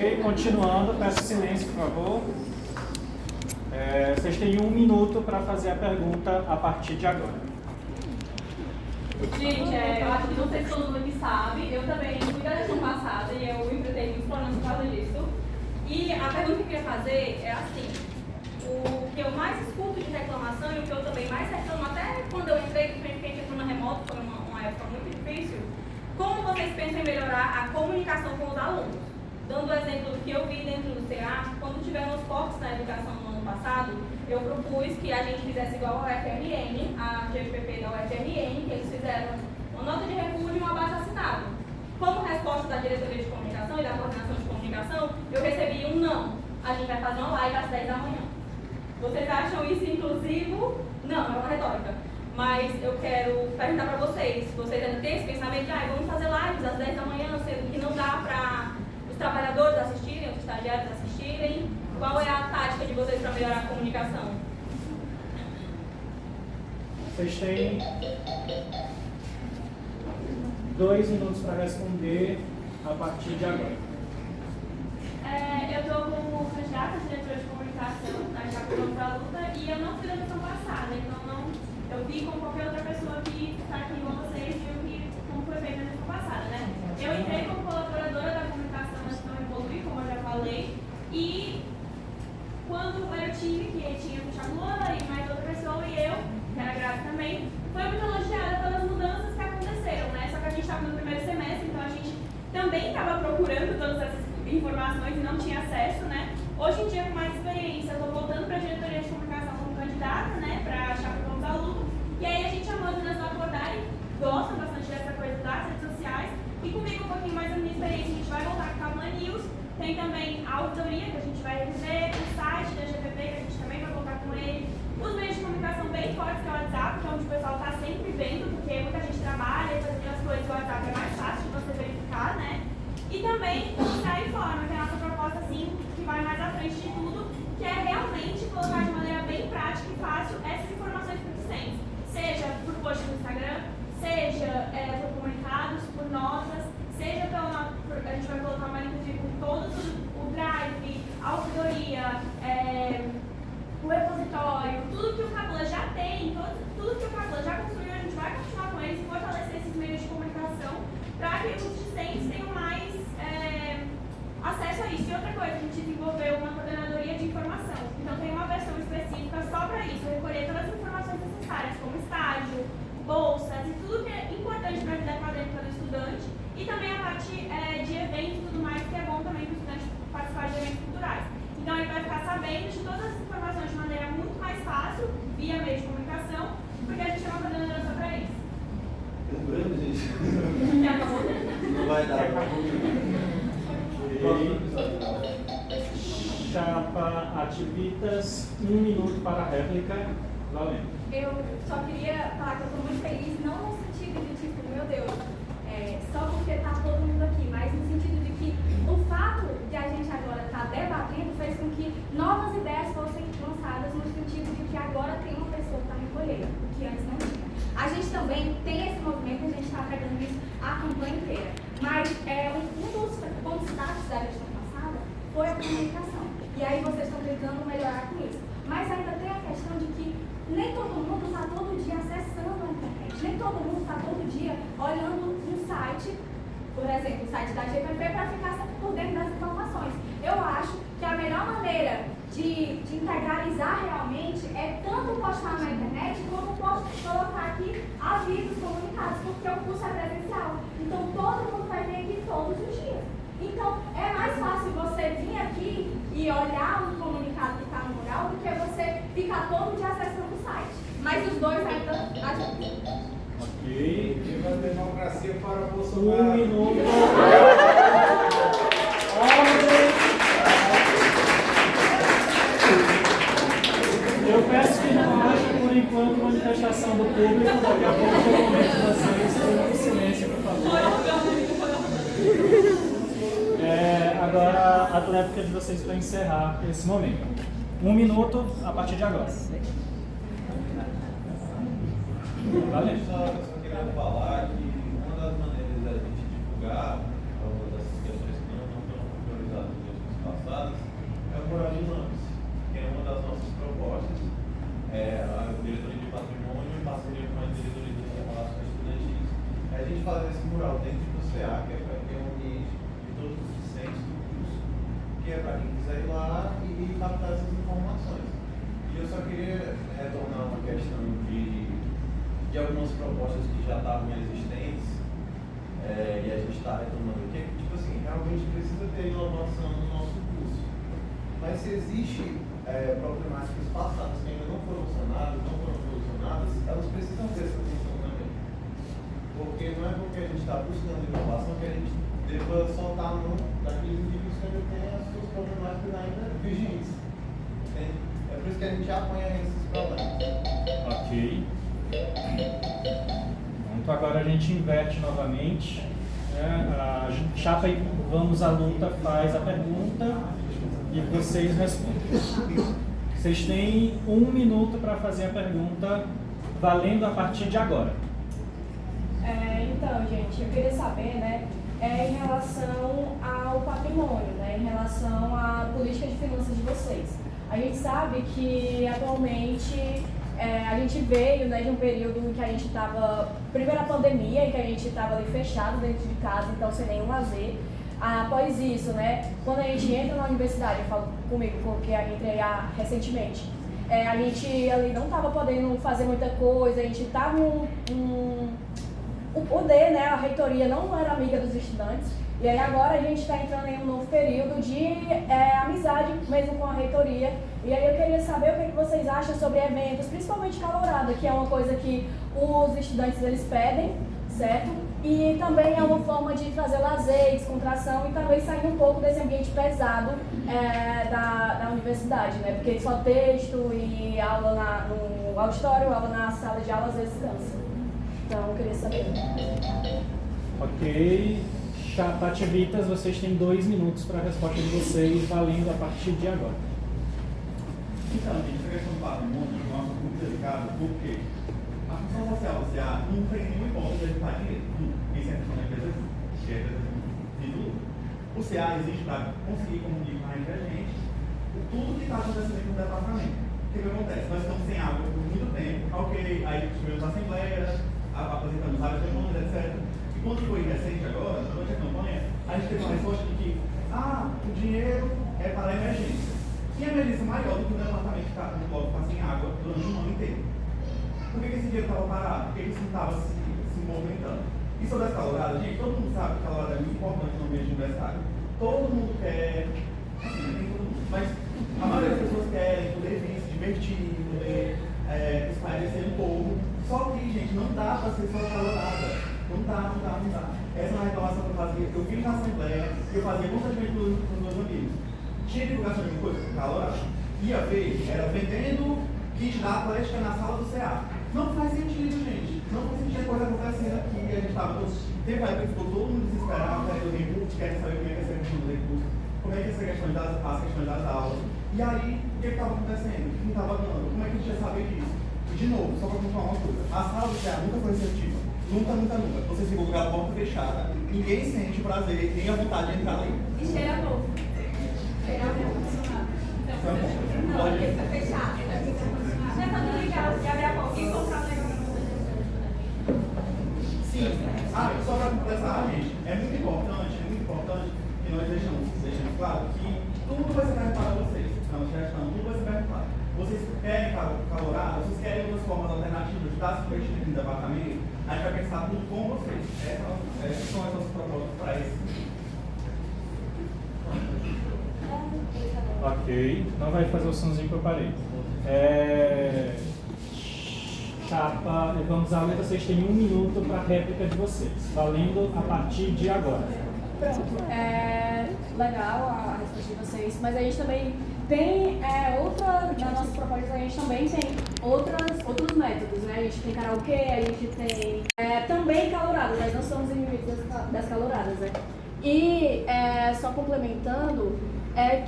Ok, continuando, peço silêncio, por favor. Vocês têm 1 minuto para fazer a pergunta a partir de agora. Gente, eu acho que não sei se todo mundo aqui sabe, eu também fui da gestão passada e eu enfrentei muitos problemas por causa disso. E a pergunta que eu queria fazer é assim, o que eu mais escuto de reclamação e o que eu também mais reclamo, até quando eu entrei, porque a gente entrou na remoto, foi uma época muito difícil, como vocês pensam em melhorar a comunicação com os alunos? Dando o exemplo do que eu vi dentro do CA, quando tivemos cortes na educação no ano passado, eu propus que a gente fizesse igual ao UFRN, a GPP da UFRN, que eles fizeram uma nota de repúdio e um abaixo-assinado. Como resposta da diretoria de comunicação e da coordenação de comunicação, eu recebi um não. A gente vai fazer uma live às 10 da manhã. Vocês acham isso inclusivo? Não, é uma retórica. Mas eu quero perguntar para vocês, vocês ainda têm esse pensamento de vamos fazer lives às 10 da manhã, sendo que não dá para os trabalhadores assistirem, os estagiários assistirem? Qual é a tática de vocês para melhorar a comunicação? Vocês têm 2 minutos para responder a partir de agora. Eu estou como candidata a diretora de comunicação na Jacuípe da Luta e eu não fui da eleição passada, então eu vi como qualquer outra pessoa que está aqui com vocês viu como foi feita na eleição passada, né? Eu entrei como colaboradora da comunicação na gestão Evolui, como eu já falei, e quando era o time que tinha o Thiago Lula e mais outra pessoa e eu, que era grávida também, foi muito elogiada pelas mudanças que aconteceram, né? Só que a gente estava no primeiro semestre, então a gente também estava procurando todas essas informações e não tinha acesso, né? Hoje em dia, com mais experiência, eu estou voltando para a diretoria de comunicação como candidata, né? Para Jacuípe da Luta. E aí a gente chamou as meninas do abordarem, gostam bastante dessa coisa das redes sociais. E comigo um pouquinho mais da minha experiência, a gente vai voltar com a Tabula News. Tem também a auditoria, que a gente vai rever, o site da GPP, que a gente também vai voltar com ele. Os meios de comunicação bem fortes, que é o WhatsApp, que é onde o pessoal está sempre vendo, porque muita gente trabalha e fazendo as coisas, o WhatsApp é mais fácil de você verificar, né? E também o Sai Informa, que é a nossa proposta, assim, que vai mais à frente de tudo, que é realmente colocar de maneira bem prática e fácil essas informações para os docentes. Seja por post no Instagram, seja por comunicados, por notas, seja a gente vai colocar uma link com todos o Drive, a auditoria, o repositório, tudo que o Cabula já tem, tudo que o Cabula já construiu, a gente vai continuar com eles e fortalecer esses meios de comunicação para que os discentes tenham mais acesso a isso. E outra coisa, a gente desenvolveu uma coordenadoria de informação. Então tem uma versão específica só para isso, recolher todas as informações necessárias, como estágio, bolsas e tudo que é importante para a vida acadêmica do estudante. E também a parte de eventos e tudo mais, que é bom também para o estudante participar de eventos culturais. Então ele vai ficar sabendo de todas as informações de maneira muito mais fácil, via meio de comunicação, porque a gente tem uma coordenadora só para isso. Lembrando, gente. Já acabou? Não vai dar. Chapa Ativitas, 1 minuto para a réplica. Valendo. Eu só queria falar que eu estou muito feliz, não no sentido de tipo, meu Deus, só porque está todo mundo aqui, mas no sentido de que o fato de a gente agora estar debatendo fez com que novas ideias fossem lançadas no sentido de que agora tem uma pessoa para recolher, o que antes não tinha. A gente também tem esse movimento, a gente está pregando isso a campanha inteira, mas um dos pontos destaques da gestão passada foi a comunicação. E aí vocês estão tentando melhorar com isso. Mas ainda tem a questão de que nem todo mundo está todo dia acessando a internet, nem todo mundo está todo dia olhando um site, por exemplo, o site da GPP, para ficar sempre por dentro das informações. Eu acho que a melhor maneira de integralizar realmente é tanto postar na internet como colocar aqui avisos comunicados, porque o curso é presencial. Então todo mundo vai vir aqui todos os dias. Então é mais fácil você vir aqui e olhar um comunicado que está no mural do que você ficar todo dia acessando o site. Mas os dois ainda ajudam. Ok. Viva a democracia para Bolsonaro. 1 minuto. Eu peço que não haja, por enquanto, manifestação do público. Daqui a pouco eu comento vocês. Todo silêncio, por favor. Agora a réplica de vocês para encerrar esse momento. 1 minuto a partir de agora. Valeu. Eu só queria falar que uma das maneiras da gente divulgar algumas dessas questões que não foram priorizadas nos que é para quem quiser ir lá e captar essas informações. E eu só queria retornar uma questão de algumas propostas que já estavam existentes, e a gente está retomando aqui, que, tipo assim, realmente precisa ter inovação no nosso curso. Mas se existe problemáticas passadas que ainda não foram solucionadas, elas precisam ter essa atenção também. Porque não é porque a gente está buscando inovação que a gente deva soltar a mão daqueles indivíduos que ainda têm as suas problemáticas ainda vigentes. Entende? É por isso que a gente apanha esses problemas. Ok. Pronto, agora a gente inverte novamente. A chapa e vamos à luta faz a pergunta e vocês respondem. Vocês têm 1 minuto para fazer a pergunta, valendo a partir de agora. Então, gente, eu queria saber, né, em relação ao patrimônio, né, em relação à política de finanças de vocês. A gente sabe que atualmente a gente veio, né, de um período em que a gente estava, primeiro a pandemia, em que a gente estava ali fechado dentro de casa, então sem nenhum lazer. Após isso, né, quando a gente entra na universidade, eu falo comigo porque eu entrei recentemente, a gente ali não estava podendo fazer muita coisa, a gente estava o poder, né, a reitoria não era amiga dos estudantes, e aí agora a gente está entrando em um novo período de amizade mesmo com a reitoria, e aí eu queria saber o que vocês acham sobre eventos, principalmente calorada, que é uma coisa que os estudantes eles pedem, certo? E também é uma forma de trazer lazer, descontração e também sair um pouco desse ambiente pesado da universidade, né? Porque só texto e aula no auditório, aula na sala de aula às vezes cansa. Então, eu queria saber. Ok. Tati Vitas, vocês têm 2 minutos para a resposta de vocês, valendo a partir de agora. Então, gente, essa questão do patrimônio é uma coisa muito delicada, porque a função social do CA não tem nenhum hipótese de juntar dinheiro. Isso é a questão da empresa que é de tudo. O CA existe para conseguir comunicar entre a gente tudo que está acontecendo no departamento. O que acontece? Nós estamos sem água por muito tempo, ok, aí tivemos a assembleia, apresentamos várias demandas, etc. E quando foi recente agora, durante a campanha, a gente teve uma resposta de que o dinheiro é para a emergência. E a emergência maior do que o departamento que está sem água durante um ano inteiro. Por que esse dinheiro estava parado? Por que isso não estava se movimentando? E sobre as caloradas, gente, todo mundo sabe que a calorada é muito importante no ambiente universitário. Todo mundo quer, assim, nem todo mundo, mas a maioria das pessoas querem poder vir, se divertir, poder espairecer um pouco. Só que, gente, não dá para ser só calorada. Não dá. Essa é uma reclamação que eu fazia, eu fiz na assembleia, eu fazia constantemente com os meus amigos. Tinha divulgação de coisa com calorada. Ia ver, era vendendo kit da Atlética na sala do CA. Não faz sentido, gente. Não faz sentido a coisa acontecendo aqui. A gente estava todos. Teve uma época que ficou todo mundo desesperado, querendo recursos, querendo saber como é que é essa questão dos recursos, como é que é essa questão as questões das aulas. E aí, o que estava acontecendo? O que não estava dando? Como é que a gente ia saber disso? E de novo, só para confirmar uma coisa, a sala do CA nunca foi receptiva. Nunca. Vocês ficam com a porta fechada, ninguém sente prazer, nem a vontade de entrar ali. E cheira novo. Cheira novo. Não, porque está fechado. Já está tudo ligado, Gabriel, alguém comprar um negócio. Sim. Só para completar, gente, é muito importante que nós deixamos claro que tudo vai ser perguntado a vocês. Tudo vai ser perguntado. Vocês querem calorada, vocês querem outras formas alternativas de estar se divertindo aqui no departamento, a gente vai pensar tudo com vocês. Essas são as nossas propostas para esse. Ok, não vai fazer o somzinho que eu parei. Chapa, vamos à luta, vocês têm 1 minuto para a réplica de vocês, valendo a partir de agora. Pronto, legal a resposta de vocês, mas a gente também tem nas nossas propostas a gente também tem outros métodos, né? A gente tem karaokê, a gente tem também caloradas, nós não somos inimigos das caloradas, né? E só complementando,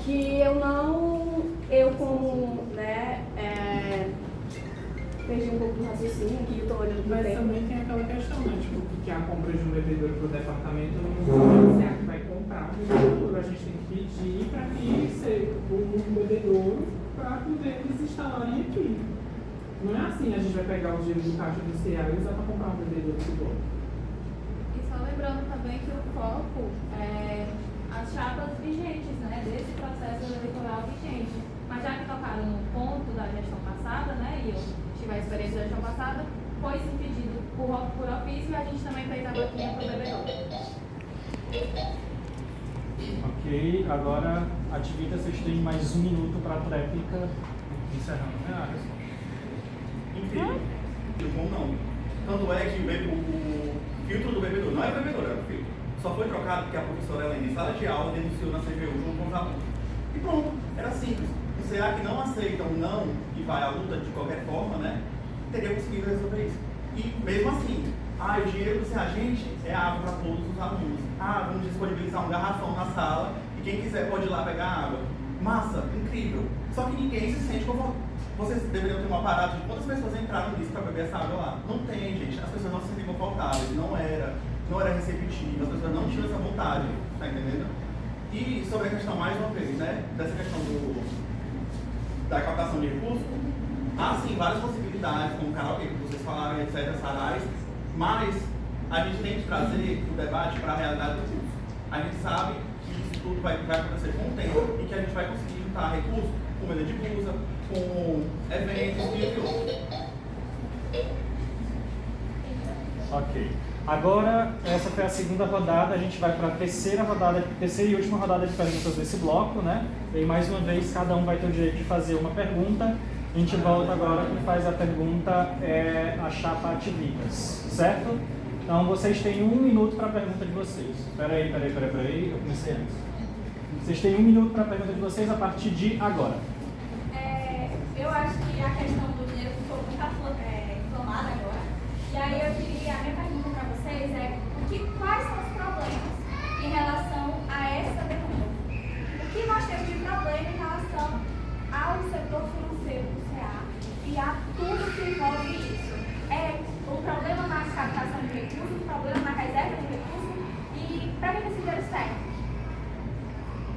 que eu como, né, perdi um pouco do raciocínio aqui, eu estou olhando para o Mas tempo. também tem aquela questão, né? Tipo, que a compra de um bebedouro para o departamento não é que vai comprar um bebedouro. A gente tem que pedir para que seja um bebedouro para poder eles instalarem aqui. Não é assim, a gente vai pegar o dinheiro do caixa do CA e usar para comprar um bebedouro de boa. E só lembrando também que o foco é a as chapas vigentes, né, desse processo eleitoral vigente. Mas já que tocaram no ponto da gestão passada, né, e eu tive a experiência da gestão passada, foi sim pedido por ofício e a gente também fez a vaquinha para o bebedor. Ok, agora, Ativita, vocês têm mais 1 minuto para a tréplica, encerrando, né, a resposta. Incrível. Como não? Tanto é que o filtro do bebedor, não era o bebedor, era o filtro. Só foi trocado porque a professora Helena, em sala de aula, denunciou na CVU junto com os alunos. E pronto, era simples. O CA que não aceita um não e vai à luta de qualquer forma, né, teria conseguido resolver isso. E mesmo assim, o dinheiro do CA, gente, é água para todos os alunos. Vamos disponibilizar um garrafão na sala e quem quiser pode ir lá pegar água. Massa, incrível. Só que ninguém se sente confortável. Vocês deveriam ter uma parada de quantas pessoas entraram nisso para beber essa água lá. Não tem, gente. As pessoas não se sentem confortáveis. Não era receptivo. As pessoas não tinham essa vontade. Tá entendendo? E sobre a questão, mais uma vez, né? Dessa questão da captação de recursos, há sim várias possibilidades, como karaokê, que vocês falaram, etc., sarais, mas a gente tem que trazer o debate para a realidade do curso. A gente sabe que isso tudo vai acontecer com o tempo e que a gente vai conseguir juntar recursos com venda de blusa, com eventos e entre outros. Ok. Agora, essa foi a segunda rodada, a gente vai para a terceira e última rodada de perguntas desse bloco, né? E mais uma vez, cada um vai ter o direito de fazer uma pergunta. A gente volta agora e faz a pergunta a chapa Ativitas, certo? Então, vocês têm 1 minuto para a pergunta de vocês. Peraí, eu comecei antes. Vocês têm 1 minuto para a pergunta de vocês a partir de agora. Eu acho que a questão do dinheiro ficou muito inflamada agora. E aí a minha pergunta para vocês é quais são os problemas em relação a essa pergunta? O que nós temos de problema em relação ao setor financeiro do CA e a tudo que envolve isso? O problema na captação de recursos, o problema na reserva de recursos e para que esse dinheiro serve?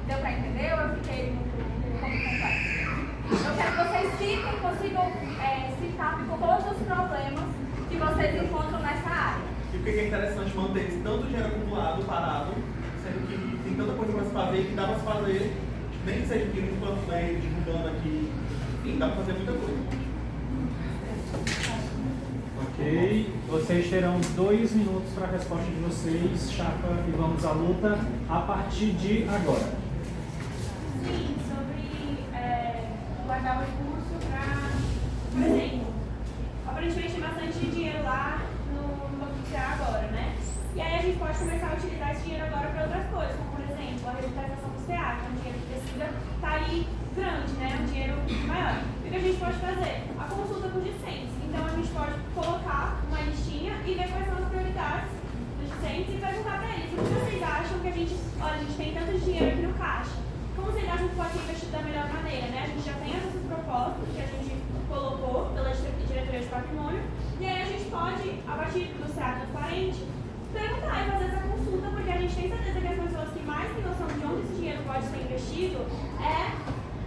Deu para entender ou eu fiquei muito complexo? Eu quero que vocês consigam citar todos os problemas que vocês encontram nessa área. E o que é interessante manter tanto dinheiro acumulado, parado, sendo que tem tanta coisa para se fazer que dá para se fazer, nem que seja aqui no panfleto, divulgando aqui, enfim, dá para fazer muita coisa. Ok, vocês terão 2 minutos para a resposta de vocês, chapa, e vamos à luta a partir de agora. Sim, sobre guardar o recurso para, por exemplo, aparentemente tem bastante dinheiro lá no Banco do CA agora, né? E aí a gente pode começar a utilizar esse dinheiro agora para outras coisas, como por exemplo a revitalização do CA, que é um dinheiro que precisa estar aí grande, né? Um dinheiro maior. O que a gente pode fazer? A consulta com discentes. Então a gente pode colocar uma listinha e ver quais são as prioridades dos discentes e perguntar para eles: o que vocês acham que a gente tem tanto dinheiro aqui no caixa? Como vocês acham que pode ser investido da melhor maneira, né? A gente já tem essas propostas que a gente colocou pela diretoria de patrimônio, e aí a gente pode, a partir do CA transparente, perguntar e fazer essa consulta, porque a gente tem certeza que as pessoas que mais têm noção de onde esse dinheiro pode ser investido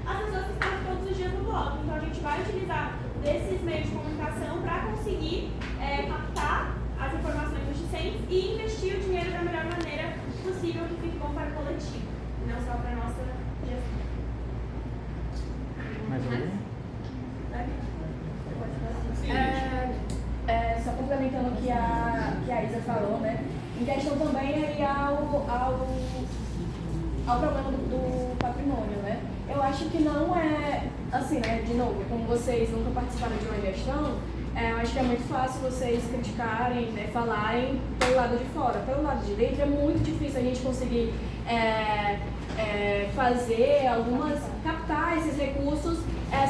as pessoas que estão todos os dias no bloco. Então a gente vai utilizar desses meios de comunicação para conseguir captar as informações dos discentes e investir o dinheiro da melhor maneira possível que fique bom para o coletivo, não só para a nossa gestão. Mais alguém? Só complementando o que a Isa falou, né? Em questão também aí ao problema do patrimônio, né? Eu acho que não é, assim, né? De novo, como vocês nunca participaram de uma gestão, eu acho que é muito fácil vocês criticarem, né, falarem pelo lado de fora. Pelo lado de dentro é muito difícil a gente conseguir captar esses recursos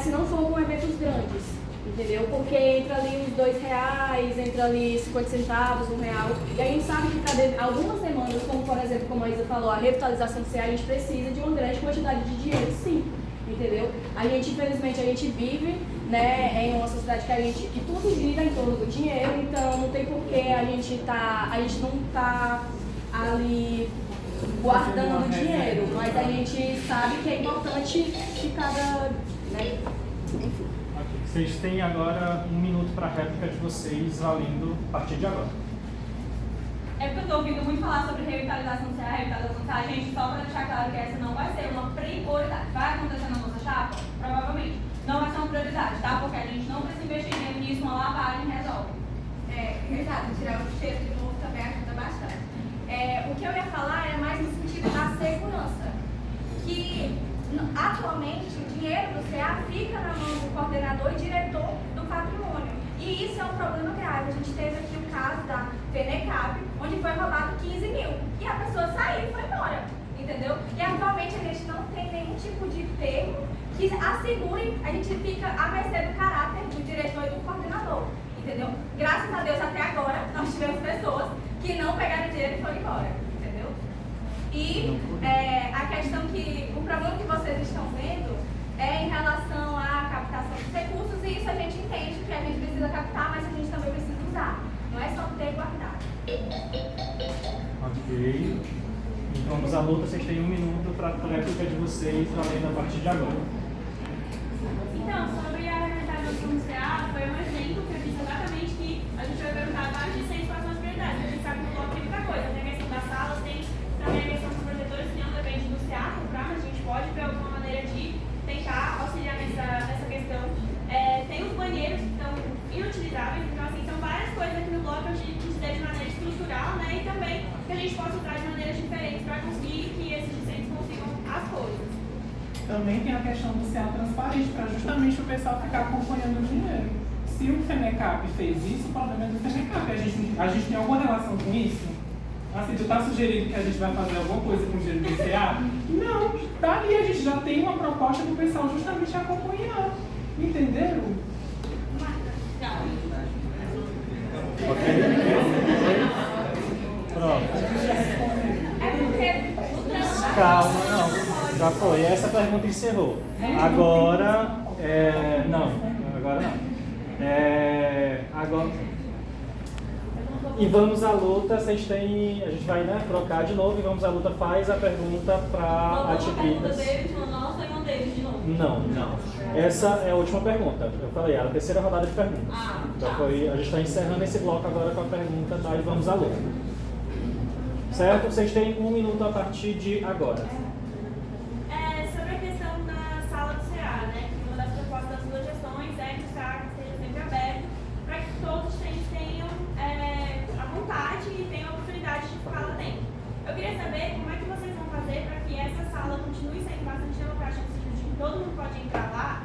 se não for com eventos grandes. Entendeu? Porque entra ali os R$2, entra ali 50 centavos, R$1, e a gente sabe que para algumas demandas, como por exemplo, como a Isa falou, a revitalização do CA, a gente precisa de uma grande quantidade de dinheiro, sim, entendeu? A gente, infelizmente, a gente vive, né, em uma sociedade que tudo gira em torno do dinheiro, então não tem porquê a gente não tá ali guardando dinheiro, mas a gente sabe que é importante que cada, né, enfim. Vocês têm agora 1 minuto para a réplica de vocês, valendo a partir de agora. É porque eu estou ouvindo muito falar sobre revitalização social, gente, só para deixar claro que essa não vai ser uma prioridade. Vai acontecer na nossa chapa? Provavelmente. Não vai ser uma prioridade, tá? Porque a gente não precisa investir dinheiro nisso, uma lavagem resolve. Exato, tirar o cheiro de novo também ajuda bastante. O que eu ia falar é mais no sentido da segurança. Que atualmente o dinheiro do CA fica na mão do coordenador e diretor do patrimônio. E isso é um problema grave. A gente teve aqui o caso da FENECAP, onde foi roubado 15 mil. E a pessoa saiu e foi embora. Entendeu? E atualmente a gente não tem nenhum tipo de termo que assegure, a gente fica à mercê do caráter do diretor e do coordenador. Entendeu? Graças a Deus até agora nós tivemos pessoas que não pegaram dinheiro e foram embora. Entendeu? E a questão que, o problema que vocês estão vendo é em relação à captação dos recursos, e isso a gente entende que a gente precisa captar, mas a gente também precisa usar. Não é só ter guardado. Ok. Então vamos à luta, vocês têm 1 minuto para a réplica de vocês, valendo a partir de agora. Então, sobre a revitalização do CA, foi um exemplo que eu disse exatamente que a gente vai perguntar vários discentes quais são as prioridades. A gente sabe que no bloco tem muita coisa, tem a questão das salas, tem também a questão dos protetores, que não depende do CA comprar, mas a gente pode ver alguma maneira de tentar auxiliar nessa questão. Tem os banheiros que estão inutilizáveis, então assim, são várias coisas aqui no bloco que a gente considera de maneira estrutural, né, e também que a gente possa usar de maneiras diferentes para conseguir que esses discentes consigam as coisas. Também tem a questão do CA transparente, para justamente o pessoal ficar acompanhando o dinheiro. Se o FENECAP fez isso, o problema é do FENECAP. A gente tem alguma relação com isso? Assim, tu tá sugerindo que a gente vai fazer alguma coisa com o dinheiro do CA? Não, tá ali, a gente já tem uma proposta do pessoal justamente acompanhar. Entenderam? Ok? Pronto. É porque Calma, não. Já foi. Essa pergunta encerrou. Agora, não. Agora não. Agora. E vamos à luta. Vocês têm. A gente vai, né, trocar de novo e vamos à luta. Faz a pergunta para a Uma pergunta Tibitas. deles, uma nossa e uma deles de novo. Não. Essa é a última pergunta. Eu falei, era a terceira rodada de perguntas. Já foi, a gente está encerrando esse bloco agora com a pergunta, tá? E vamos à luta. Certo? Vocês têm 1 minuto a partir de agora. Sobre a questão da sala do CA, né? Uma das propostas das duas gestões é que o CA esteja sempre aberto para que todos tenham a vontade e tenham a oportunidade de ficar lá dentro. Eu queria saber como é que vocês vão fazer para que essa sala continue sendo bastante democrática, no sentido de que todo mundo pode entrar lá,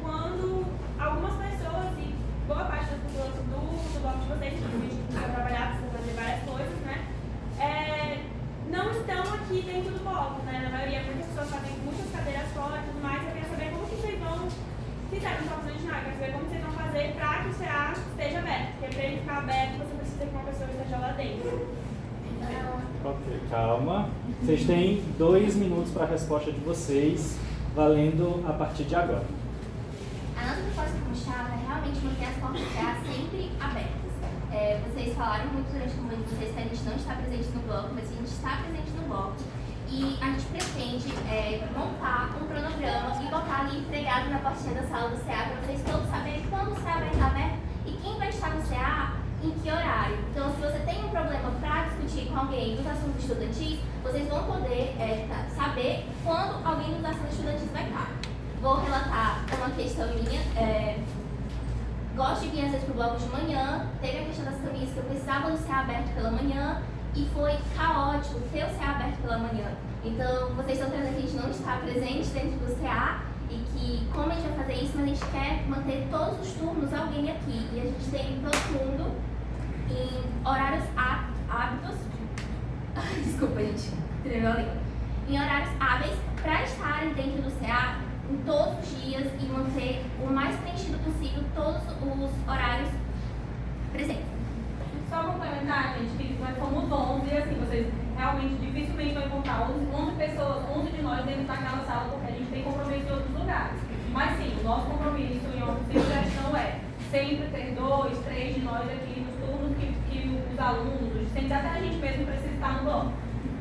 quando algumas pessoas, e boa parte das pessoas do bloco de vocês, que precisam trabalhar, precisam fazer várias coisas, né? Não estão aqui dentro do bloco, né? Na maioria, muitas pessoas fazem muitas cadeiras fora e tudo mais. Eu queria saber como que vocês vão, se não estão fazendo de nada, eu quero saber como vocês vão fazer para que o CA esteja aberto. Porque para ele ficar aberto, você precisa que uma pessoa esteja lá dentro. Ok, calma. Vocês têm 2 minutos para a resposta de vocês, valendo a partir de agora. A nossa proposta como chapa é realmente manter as portas do CA sempre abertas. Vocês falaram muito durante o momento de vocês que a gente não está presente no bloco, mas a gente está presente no bloco. E a gente pretende montar um cronograma e botar ali pregado na portinha da sala do CA para vocês todos saberem quando o CA vai estar aberto e quem vai estar no CA em que horário. Então, se você tem um problema para discutir com alguém dos assuntos estudantis, vocês vão poder saber quando alguém dos assuntos estudantis vai estar. Vou relatar uma questão minha. Gosto de vir às vezes pro bloco de manhã, teve a questão das camisas que eu precisava do CA aberto pela manhã e foi caótico ter o CA aberto pela manhã. Então, vocês estão trazendo que a gente não está presente dentro do CA e que, como a gente vai fazer isso, mas a gente quer manter todos os turnos alguém aqui. E a gente tem todo mundo em horários hábitos. Desculpa, gente, tremeu a língua. Em horários hábeis para estarem dentro do CA em todos os dias e manter o mais preenchido possível todos os horários presentes. Só complementar, gente, que nós somos 11 e assim, vocês realmente dificilmente vão encontrar 11 pessoas, 11 de nós dentro daquela sala, porque a gente tem compromisso em outros lugares. Mas sim, o nosso compromisso em office de gestão é sempre ter 2, 3 de nós aqui nos turnos que os alunos, os discentes, até a gente mesmo precisa estar no bloco.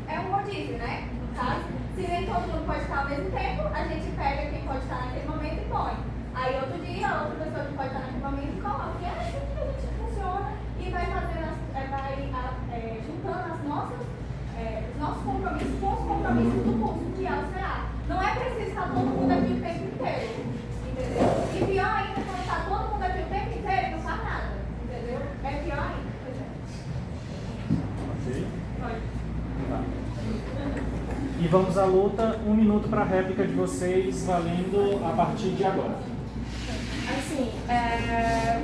é um rodízio, né? Tá? Se nem todo mundo pode estar ao mesmo tempo, a gente pega quem pode estar naquele momento e põe. Aí outro dia, a outra pessoa que pode estar naquele momento coloca. E é assim que a gente funciona e vai fazer, vamos à luta. 1 minuto para a réplica de vocês, valendo a partir de agora. Assim,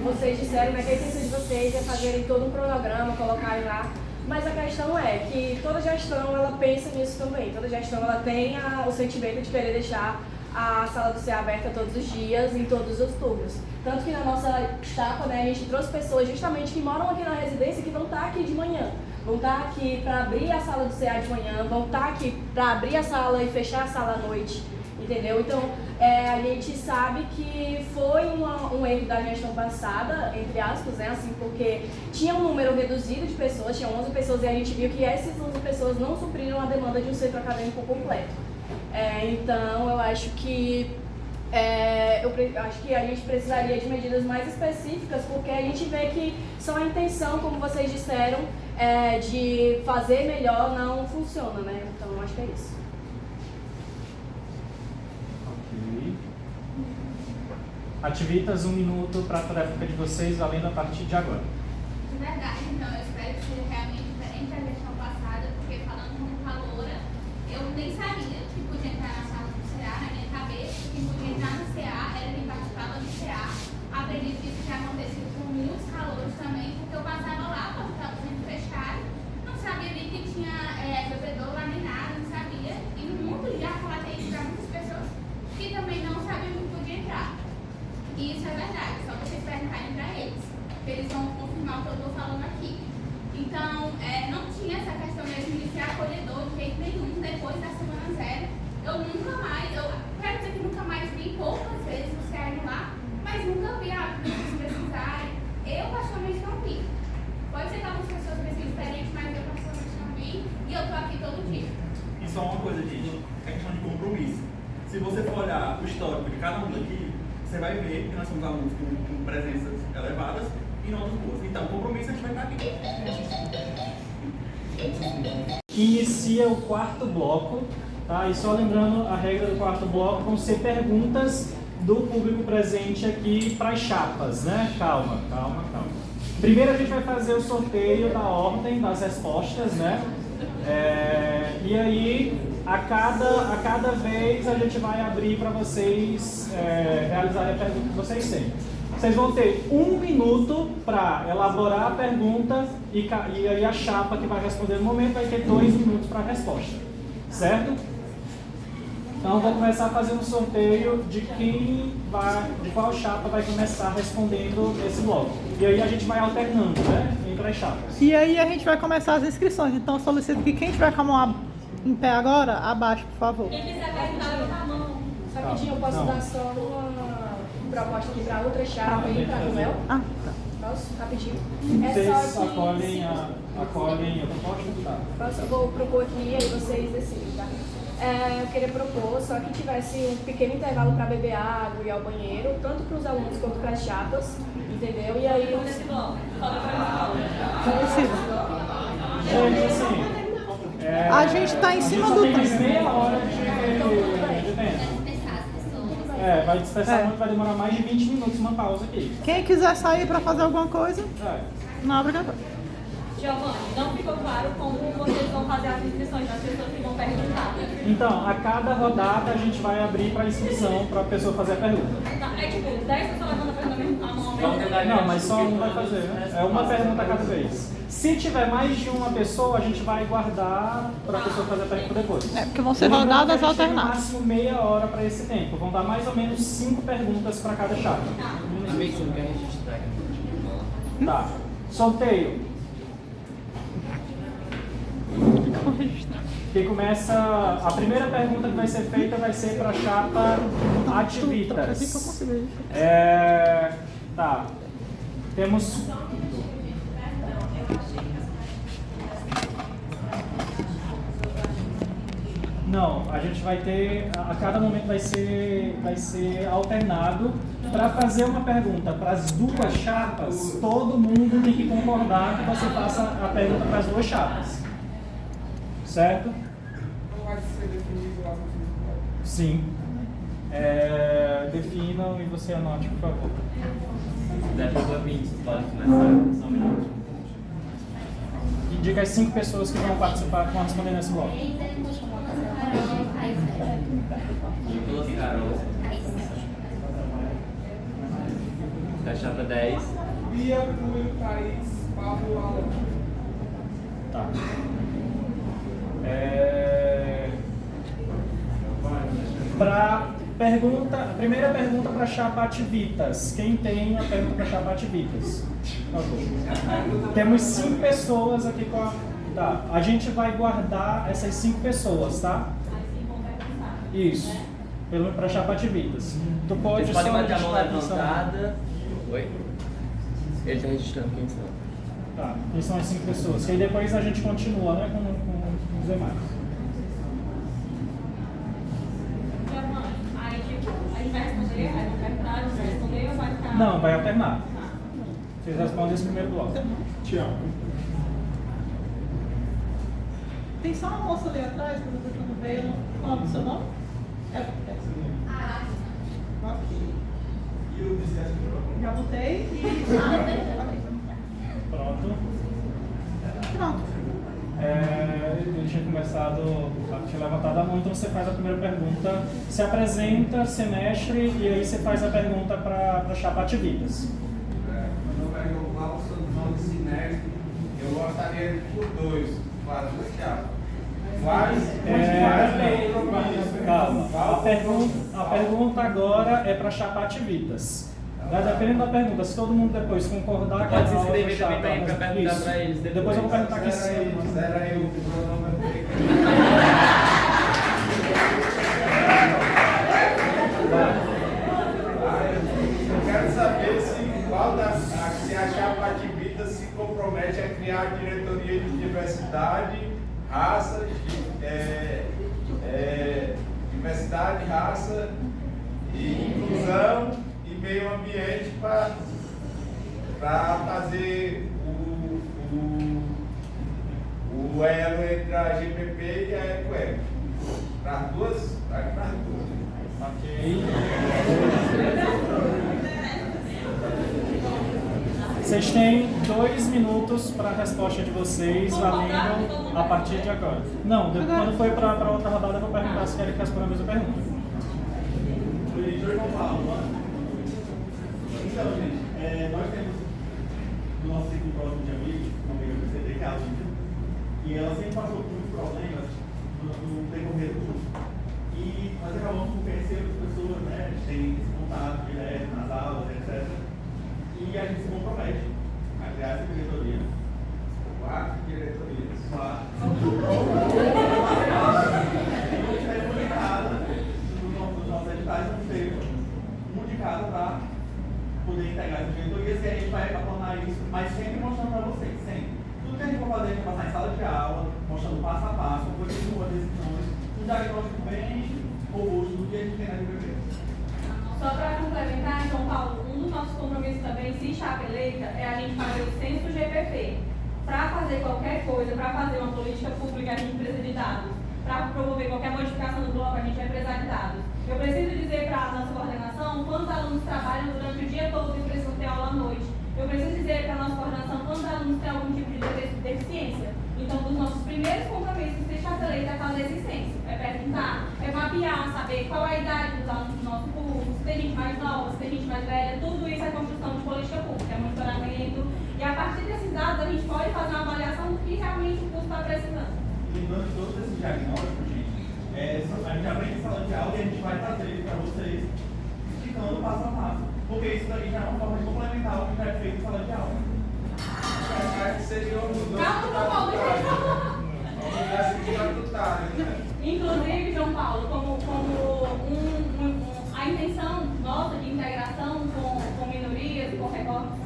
vocês disseram, né, que a intenção de vocês é fazerem todo um cronograma, colocarem lá, mas a questão é que toda gestão, ela pensa nisso também. Toda gestão, ela tem o sentimento de querer deixar a sala do CA aberta todos os dias, em todos os turnos. Tanto que na nossa chapa, né, a gente trouxe pessoas justamente que moram aqui na residência que vão estar aqui de manhã. Vão estar aqui para abrir a sala do CA de manhã, vão estar aqui para abrir a sala e fechar a sala à noite, entendeu? Então, a gente sabe que foi um erro da gestão passada, entre aspas, né, assim, porque tinha um número reduzido de pessoas, tinha 11 pessoas, e a gente viu que essas 11 pessoas não supriram a demanda de um centro acadêmico completo. Então, eu acho que a gente precisaria de medidas mais específicas, porque a gente vê que só a intenção, como vocês disseram, de fazer melhor não funciona, né? Então, eu acho que é isso. Ok. Ativitas, 1 minuto para a tarefa de vocês, valendo a partir de agora. De verdade, então, eu espero que seja realmente diferente da gestão passada, porque falando como caloura, eu nem sabia que podia entrar na sala do CA, na minha cabeça, que podia entrar no CA, era quem participava do CA. Aprendi que isso já aconteceu com muitos calouros também, porque eu passava lá, quando estava sendo fechado, não sabia nem que tinha bebedor lá nem nada, não sabia. E no mundo já relatei isso para muitas pessoas que também não sabiam que podia entrar. E isso é verdade, só vocês perguntarem para eles, que eles vão confirmar o que eu estou falando aqui. Então, não tinha essa questão mesmo de ser acolhedor de jeito nenhum. Depois da semana 0, eu nunca mais, eu quero dizer que nunca mais vi, poucas vezes você indo lá, mas nunca vi a pessoas precisarem. Eu, particularmente, não vi. Pode ser que algumas pessoas precisem diferente, mas eu, particularmente, não vi. E eu estou aqui todo dia. E só uma coisa, gente, é questão de compromisso. Se você for olhar o histórico de cada um daqui, você vai ver que nós somos alunos com presenças elevadas e notas boas. Então, compromisso a gente vai estar aqui. Inicia o 4º bloco, tá? E só lembrando, a regra do 4º bloco vão ser perguntas do público presente aqui para as chapas, né? Calma. Primeiro a gente vai fazer o sorteio da ordem das respostas, né? E aí, a cada vez a gente vai abrir para vocês realizarem a pergunta que vocês têm. Vocês vão ter 1 minuto para elaborar a pergunta e aí a chapa que vai responder no momento vai ter 2 minutos para a resposta, certo? Então, vou começar fazendo um sorteio de qual chapa vai começar respondendo esse bloco. E aí a gente vai alternando, né, entre as chapas. E aí a gente vai começar as inscrições. Então, solicito que quem tiver com a mão em pé agora, abaixe, por favor. Quem quiser perguntar com a mão. Rapidinho, eu posso dar só uma proposta aqui para outra chapa aí, para o Mel? Ah, tá. Posso? Rapidinho. Vocês acolhem a proposta? Tá. Eu vou propor aqui, aí vocês decidem, tá? Eu queria propor só que tivesse um pequeno intervalo para beber água e ir ao banheiro, tanto para os alunos quanto para as chapas, entendeu? E aí... Nesse bloco. Fala pra Gente, assim... A gente está em cima do tempo. tempo. Meia hora de tempo. Vai dispersar muito, vai demorar mais de 20 minutos uma pausa aqui. Quem quiser sair para fazer alguma coisa, não abre a Giovanni, não ficou claro como vocês vão fazer as inscrições das pessoas que vão perguntar. Então, a cada rodada a gente vai abrir para inscrição para a pessoa fazer a pergunta. É tipo, 10 pessoas levando a pergunta a mão. Não, mas só um vai fazer, né? É uma pergunta a cada vez. Se tiver mais de uma pessoa, a gente vai guardar para a pessoa fazer a pergunta depois. porque vão ser rodadas No alternadas. máximo meia hora para esse tempo. Vão dar mais ou menos 5 perguntas para cada chapa. Tá. Sorteio. Que começa. A primeira pergunta que vai ser feita vai ser para a chapa Ativitas. Tá. Temos. Não, a gente vai ter. A cada momento vai ser alternado. Para fazer uma pergunta para as duas chapas, todo mundo tem que concordar que você faça a pergunta para as duas chapas. Certo? Não vai ser definido lá no Sim. Definam e você anote, por favor. Indica as 5 pessoas que vão participar, que vão responder nesse bloco. A chapa 10. Bia, Will, Thaís, Pablo, Alan. Tá. A primeira pergunta para a chapa Ativitas. Quem tem a pergunta para a chapa Ativitas? Por favor. Temos 5 pessoas aqui com a... Tá. A gente vai guardar essas 5 pessoas, tá? Isso. Para a chapa Ativitas. Tu pode Vocês podem só manter a mão registrar levantada. Oi? Ele está registrando quem são. Tá. Quem são as 5 pessoas? Que aí depois a gente continua, né, com os demais. Aí, tipo, a gente vai responder, aí vai perguntar, a gente vai responder ou vai ficar... Não, vai alternar. Vocês respondem esse primeiro bloco. Tiago. Tem só uma moça ali atrás, quando você não veio, qual é o seu nome? Ok. E o desgaste do Já botei e... Pronto. Pronto. Ele tinha começado, tinha levantado a mão, então você faz a primeira pergunta, se apresenta, semestre, e aí você faz a pergunta para a chapa Ativitas. Meu nome é João Paulo, sou do nome Sinésio. Eu gostaria por 2, quase 2 chapas. Calma. A pergunta agora é para a chapa Ativitas. Dependendo da pergunta, se todo mundo depois concordar com a Pode se inscrever chapa, também para perguntar para eles depois eu vou perguntar aqui se... Era aí o meu nome Eu quero saber se a chapa Ativitas se compromete a criar a diretoria de diversidade, raça, diversidade, raça e inclusão e meio ambiente para fazer o elo entre a GPP e a EcoEco. Para as duas? Para as duas. Ok. Vocês têm 2 minutos para a resposta de vocês, valendo a partir de agora. Não, quando for para outra rodada, eu vou perguntar se querem responder a mesma pergunta. Então, gente, nós temos no nosso ciclo próximo de amigos, uma amiga do CD, que é a Lívia, e ela sempre passou por muitos problemas no decorrer do curso. E nós acabamos por conhecer as pessoas, né, tem esse contato direto nas aulas, etc. E a gente se compromete a criar essa diretoria. 4 diretorias. 4. Uma de cada, nos nossos editais, vamos ter um de cada para poder integrar essa diretoria, e a gente vai tornar isso, mas sempre mostrando para vocês, sempre. Tudo que a gente for fazer, a gente vai passar em sala de aula, mostrando passo a passo, como foi que tomou decisões, um diagnóstico bem robusto do que a gente tem na GPP. Só para complementar, João Paulo, um dos nossos compromissos também, se chapa eleita, é a gente fazer o censo GPP. Para fazer qualquer coisa, para fazer uma política pública, a gente precisa de dados. Para promover qualquer modificação do bloco, a gente vai precisar de dados. Eu preciso dizer para a nossa coordenação quantos alunos trabalham durante o dia todo e precisam ter aula à noite. Eu preciso dizer para a nossa coordenação quantos alunos têm algum tipo de deficiência. Então, um dos nossos primeiros compromissos de chapa eleita é fazer esse censo. É perguntar, é mapear, saber qual é a idade dos alunos do nosso curso, se tem gente mais nova, se tem gente mais velha. Tudo isso é construção de política pública, é monitoramento. E a partir desses dados, a gente pode fazer uma avaliação do que realmente o curso está precisando. Lembrando de todos esses diagnósticos, gente, a gente aprende em sala de aula e a gente vai trazer para vocês, explicando passo a passo. Porque isso daí já é uma forma de complementar o que já é feito em sala de aula. Seria uma mudança estatutária, né? Inclusive, João Paulo, como a intenção nossa de integração com minorias e com recortes,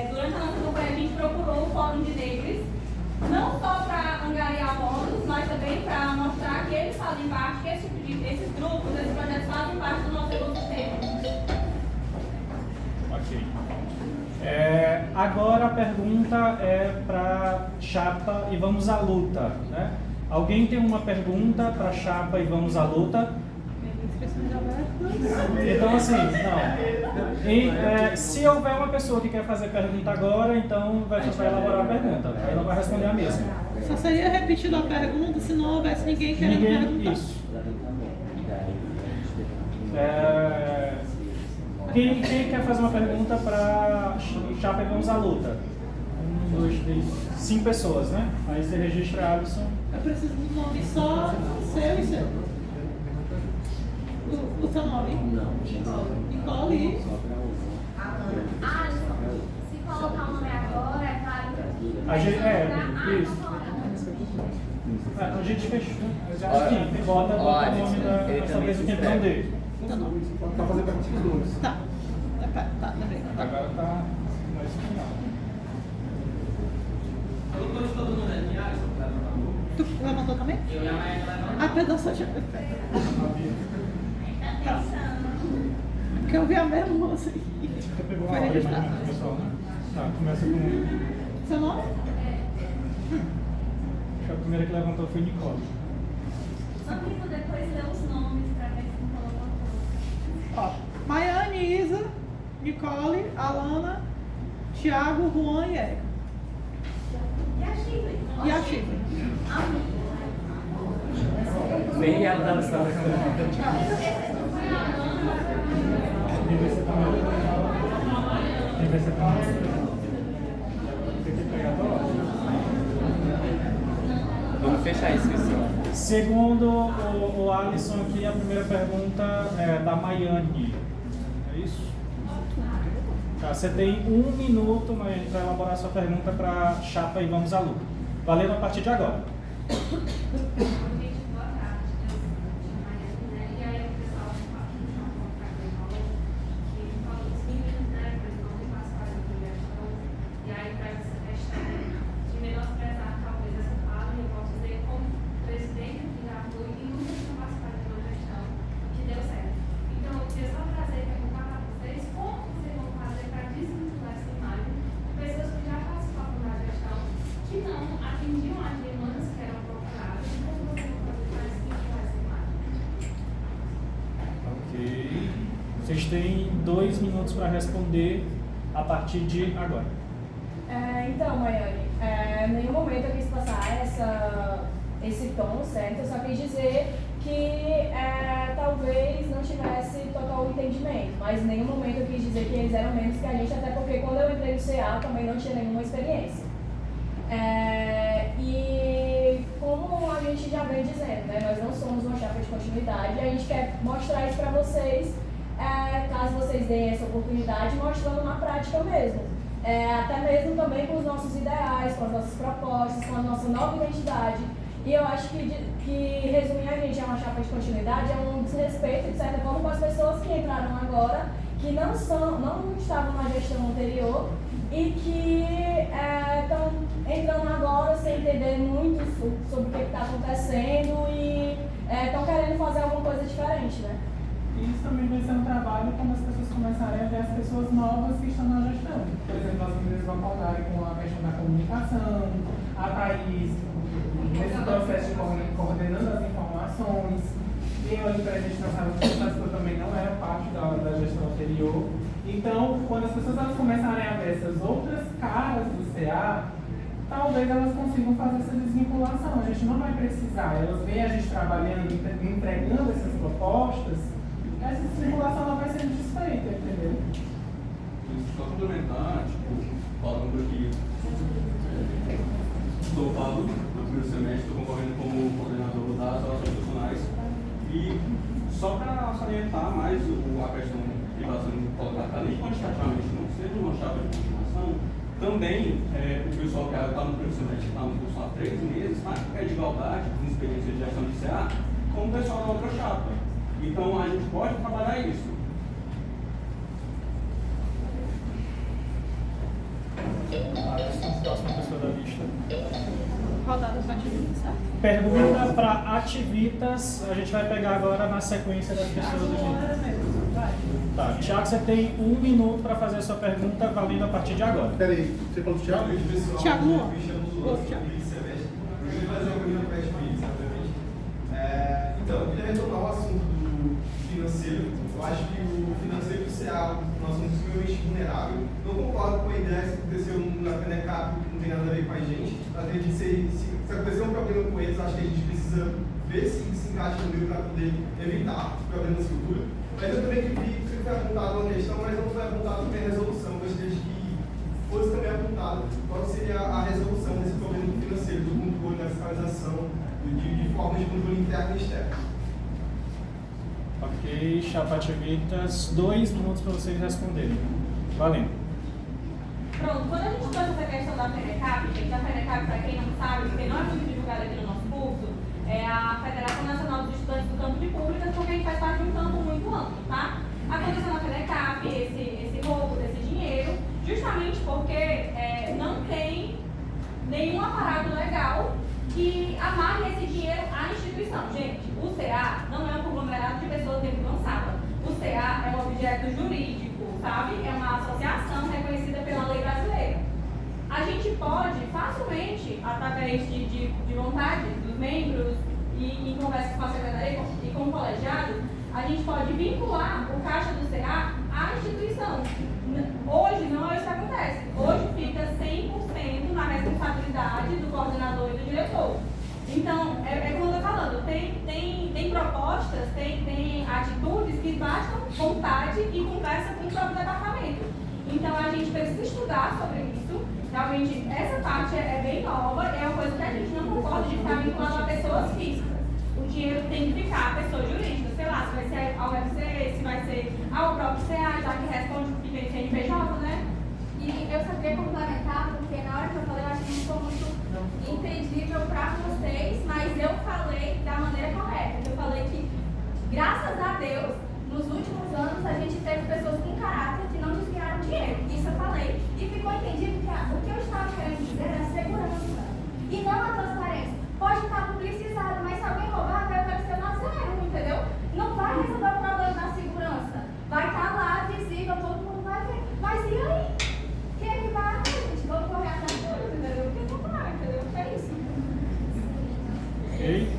durante a nossa campanha a gente procurou o Fórum de Negros, não só para angariar votos, mas também para mostrar que eles fazem parte, que esses grupos, esses projetos fazem parte do nosso ecossistema. Ok. Agora a pergunta é para chapa e vamos à luta, né? Alguém tem uma pergunta para chapa e vamos à luta? Então assim, não. Se houver uma pessoa que quer fazer pergunta agora, então vai elaborar a pergunta. Aí ela vai responder a mesma. Só seria repetido a pergunta se não houvesse ninguém querendo perguntar. Isso. Quem quer fazer uma pergunta para Chapa e Vamos à Luta? 1, 2, 3, 5 pessoas, né? Aí você registra Alisson. Eu preciso do nome só seu e seu. O seu nome? Não. Nicole. Alisson, se colocar o nome agora, é claro. A gente, isso. A gente fechou. Sim, bota o nome da sua vez o tempo dele. Tá fazendo perguntas dos dois. Tá. Tá, lembrei. Agora tá mais final. Tu levantou também? Ah, perdão, só tinha. Tá. Porque eu vi a mesma moça aqui. Você pegou Foi uma ordem registrado. pessoal, né? Tá, começa com. Seu nome? A primeira que levantou foi Nicole. Só que depois ler os nomes pra ver se não colocou tudo. Ó, Maiane, Isa, Nicole, Alana, Thiago, Juan e Érica. E a Chile? E a Chico. Nem a Dana estava Quem vai ser primeiro? Quem vai ser primeiro? Tem que pegar a ordem. Vamos fechar a inscrição. Segundo o Alisson aqui, a primeira pergunta é da Maiane. É isso? Tá, você tem 1 minuto, Maiane, para elaborar sua pergunta para Chapa e Vamos à Luta. Valendo a partir de agora. Gente, boa tarde. Eu sou a Maiane, né? E aí o pessoal que falou dos meninos, né? Mas não me passaram de gestão. E aí traz essa questão de menosprezar talvez essa fala, e eu posso dizer como presidente que já fui e nunca tinha participado de uma gestão que deu certo. Então eu queria só trazer e perguntar para vocês como vocês vão fazer para desvincular essa imagem de pessoas que já participavam da gestão, que não atendiam as demandas que eram procuradas, e como vocês vão fazer para desvincular essa imagem. Ok. Vocês têm 2 minutos para responder a partir de agora. Então, Maiane, em nenhum momento eu quis passar esse tom, certo? Eu só quis dizer que talvez não tivesse total entendimento, mas em nenhum momento eu quis dizer que eles eram menos que a gente, até porque quando eu entrei no CA também não tinha nenhuma experiência. E como a gente já vem dizendo, né, nós não somos uma chapa de continuidade, e a gente quer mostrar isso para vocês, caso vocês deem essa oportunidade, mostrando na prática mesmo. Até mesmo também com os nossos ideais, com as nossas propostas, com a nossa nova identidade. E eu acho que resumir a gente a uma chapa de continuidade é um desrespeito, de certa forma, com as pessoas que entraram agora, que não estavam na gestão anterior e que estão entrando agora sem entender muito sobre o que está acontecendo e estão querendo fazer alguma coisa diferente, né? Isso também vai ser um trabalho quando as pessoas começarem a ver as pessoas novas que estão na gestão. Por exemplo, as meninas vão acordarem com a questão da comunicação, a Thaís, nesse processo de coordenando as informações, eu ali presente na sala de gestão, que eu também não era parte da gestão anterior. Então, quando as pessoas elas começarem a ver essas outras caras do CA, talvez elas consigam fazer essa desvinculação. A gente não vai precisar, elas veem a gente trabalhando, entregando essas propostas, essa desvinculação ela vai sendo desfeita, entendeu? Só complementar, falando aqui, estou falando no primeiro semestre, estou concorrendo como coordenador das relações profissionais e só para salientar mais a questão que está sendo colocada ali, quantitativamente não sendo uma chapa de continuação, também o pessoal que está no primeiro semestre, está no curso há 3 meses, está em pé de igualdade, com experiência de gestão de CA, com o pessoal da outra chapa. Então a gente pode trabalhar isso. Próxima pessoa da lista. Rodada para ativistas, tá? Pergunta para ativistas, a gente vai pegar agora na sequência das pessoas do vídeo. Tá, Thiago, você tem 1 minuto para fazer a sua pergunta, valendo a partir de agora. Peraí, você falou do Thiago? Thiago Luan. Eu queria fazer uma pergunta para a obviamente. Então, eu queria retomar o assunto do financeiro. Eu acho que o financeiro do CA é um assunto extremamente vulnerável. Não concordo com a ideia que aconteceu na FENECAP, que não tem nada a ver com a gente. Eu acredito que se acontecer um problema com eles, acho que a gente precisa ver se encaixe no meio para poder evitar problemas futuros. Mas eu também vi que foi apontado uma questão, mas não foi apontado também a resolução. Eu gostaria de que fosse também apontado qual seria a resolução desse problema financeiro, do controle, da fiscalização, de formas de controle interno e externo. Ok, Chapativitas, 2 minutos para vocês responderem. Valendo. Pronto, quando a gente trouxe essa questão da FENECAP, gente, a FENECAP, para quem não sabe, porque não é muito divulgada aqui no nosso curso, é a Federação Nacional dos Estudantes do Campo de Públicas, porque a gente faz parte de um campo muito amplo, tá? Aconteceu na FENECAP esse roubo desse dinheiro, justamente porque não tem nenhum aparato legal que amarre esse dinheiro à instituição. Gente, o CA não é um conglomerado de pessoas dentro de uma sala. O CA é um objeto jurídico, sabe? É uma associação reconhecida pela lei brasileira. A gente pode facilmente, através de vontade dos membros e em conversa com a secretaria e com o colegiado, a gente pode vincular o caixa do CA à instituição. Hoje não é isso que acontece. Hoje fica 100% na responsabilidade do coordenador e do diretor. Então, é como eu estou falando, tem propostas, tem atitudes que bastam vontade e conversa com o próprio departamento. Então, a gente precisa estudar sobre isso. Realmente, essa parte é bem nova, é uma coisa que a gente não concorda de ficar vinculado a pessoas físicas. O dinheiro tem que ficar a pessoa jurídica, sei lá, se vai ser ao UFC, se vai ser ao próprio CA, já que responde o que tem CNPJ, né? E eu só queria complementar, porque na hora que eu falei, eu acho que não ficou muito entendível para vocês, mas eu falei da maneira correta. Eu falei que, graças a Deus, nos últimos anos a gente teve pessoas com caráter que não desviaram dinheiro. Isso eu falei. E ficou entendido que o que eu estava querendo dizer era segurança. E não a transparência. Pode estar publicizado, mas se alguém roubar, vai aparecer na zero, entendeu? Não vai resolver o problema da segurança. Vai estar lá, visível, todo mundo vai ver. Mas e aí? Quem é que vai? Gente, vamos correr atrás de tudo, entendeu? Porque não vai, entendeu? É isso. Ok.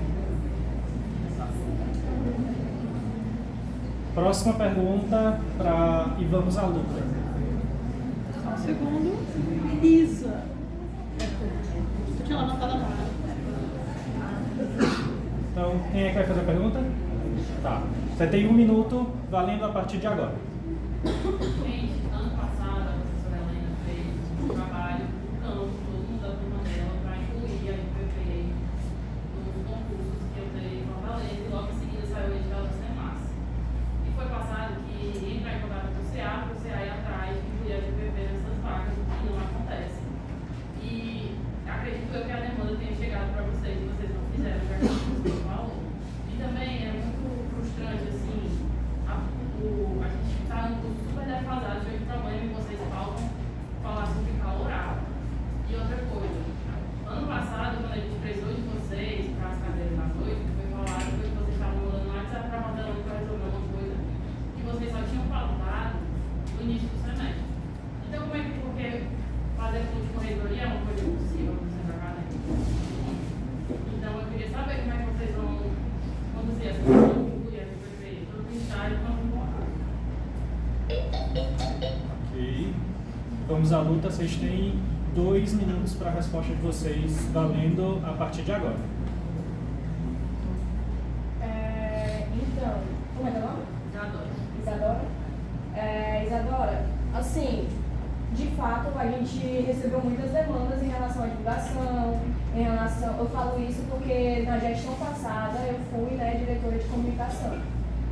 Próxima pergunta e vamos à luta. Só um segundo. Isa. Deixa eu anotar na mão. Então, quem é que vai fazer a pergunta? Tá. Você tem 1 minuto, valendo a partir de agora. Gente, ano passado a professora Helena fez um trabalho no campo, todo mundo da turma dela, para incluir a IPP nos concursos que eu dei em Fortaleza e logo em seguida saiu o edital do SEMAS. E foi passado que entrar em contato com o CA, para o CA ir atrás de incluir a IPP nessas vagas, o que não acontece. E acredito eu que a demanda tenha chegado para vocês e vocês não fizeram, já que você falou. E também é muito frustrante, assim, a gente está num curso super defasado, de 8 problema e vocês faltam falar sobre calorado. E outra coisa, ano passado, quando a gente precisou de vocês para as cadeiras nas 8, foi falado que vocês estavam mandando no WhatsApp para mandar para resolver uma coisa que vocês só tinham faltado no início do semestre. Então, como é que, porque fazer curso de corredoria é uma coisa impossível no centro acadêmico. Então, eu queria saber como é que vocês vão conduzir essa questão do IFPP, tanto no estágio quanto no horário. Ok. Vamos à luta. Vocês têm 2 minutos para a resposta de vocês, valendo a partir de agora. Então, como é teu nome? Isadora. Isadora, assim, de fato a gente recebeu muitas demandas em relação à divulgação, eu falo isso porque na gestão passada eu fui, diretora de comunicação.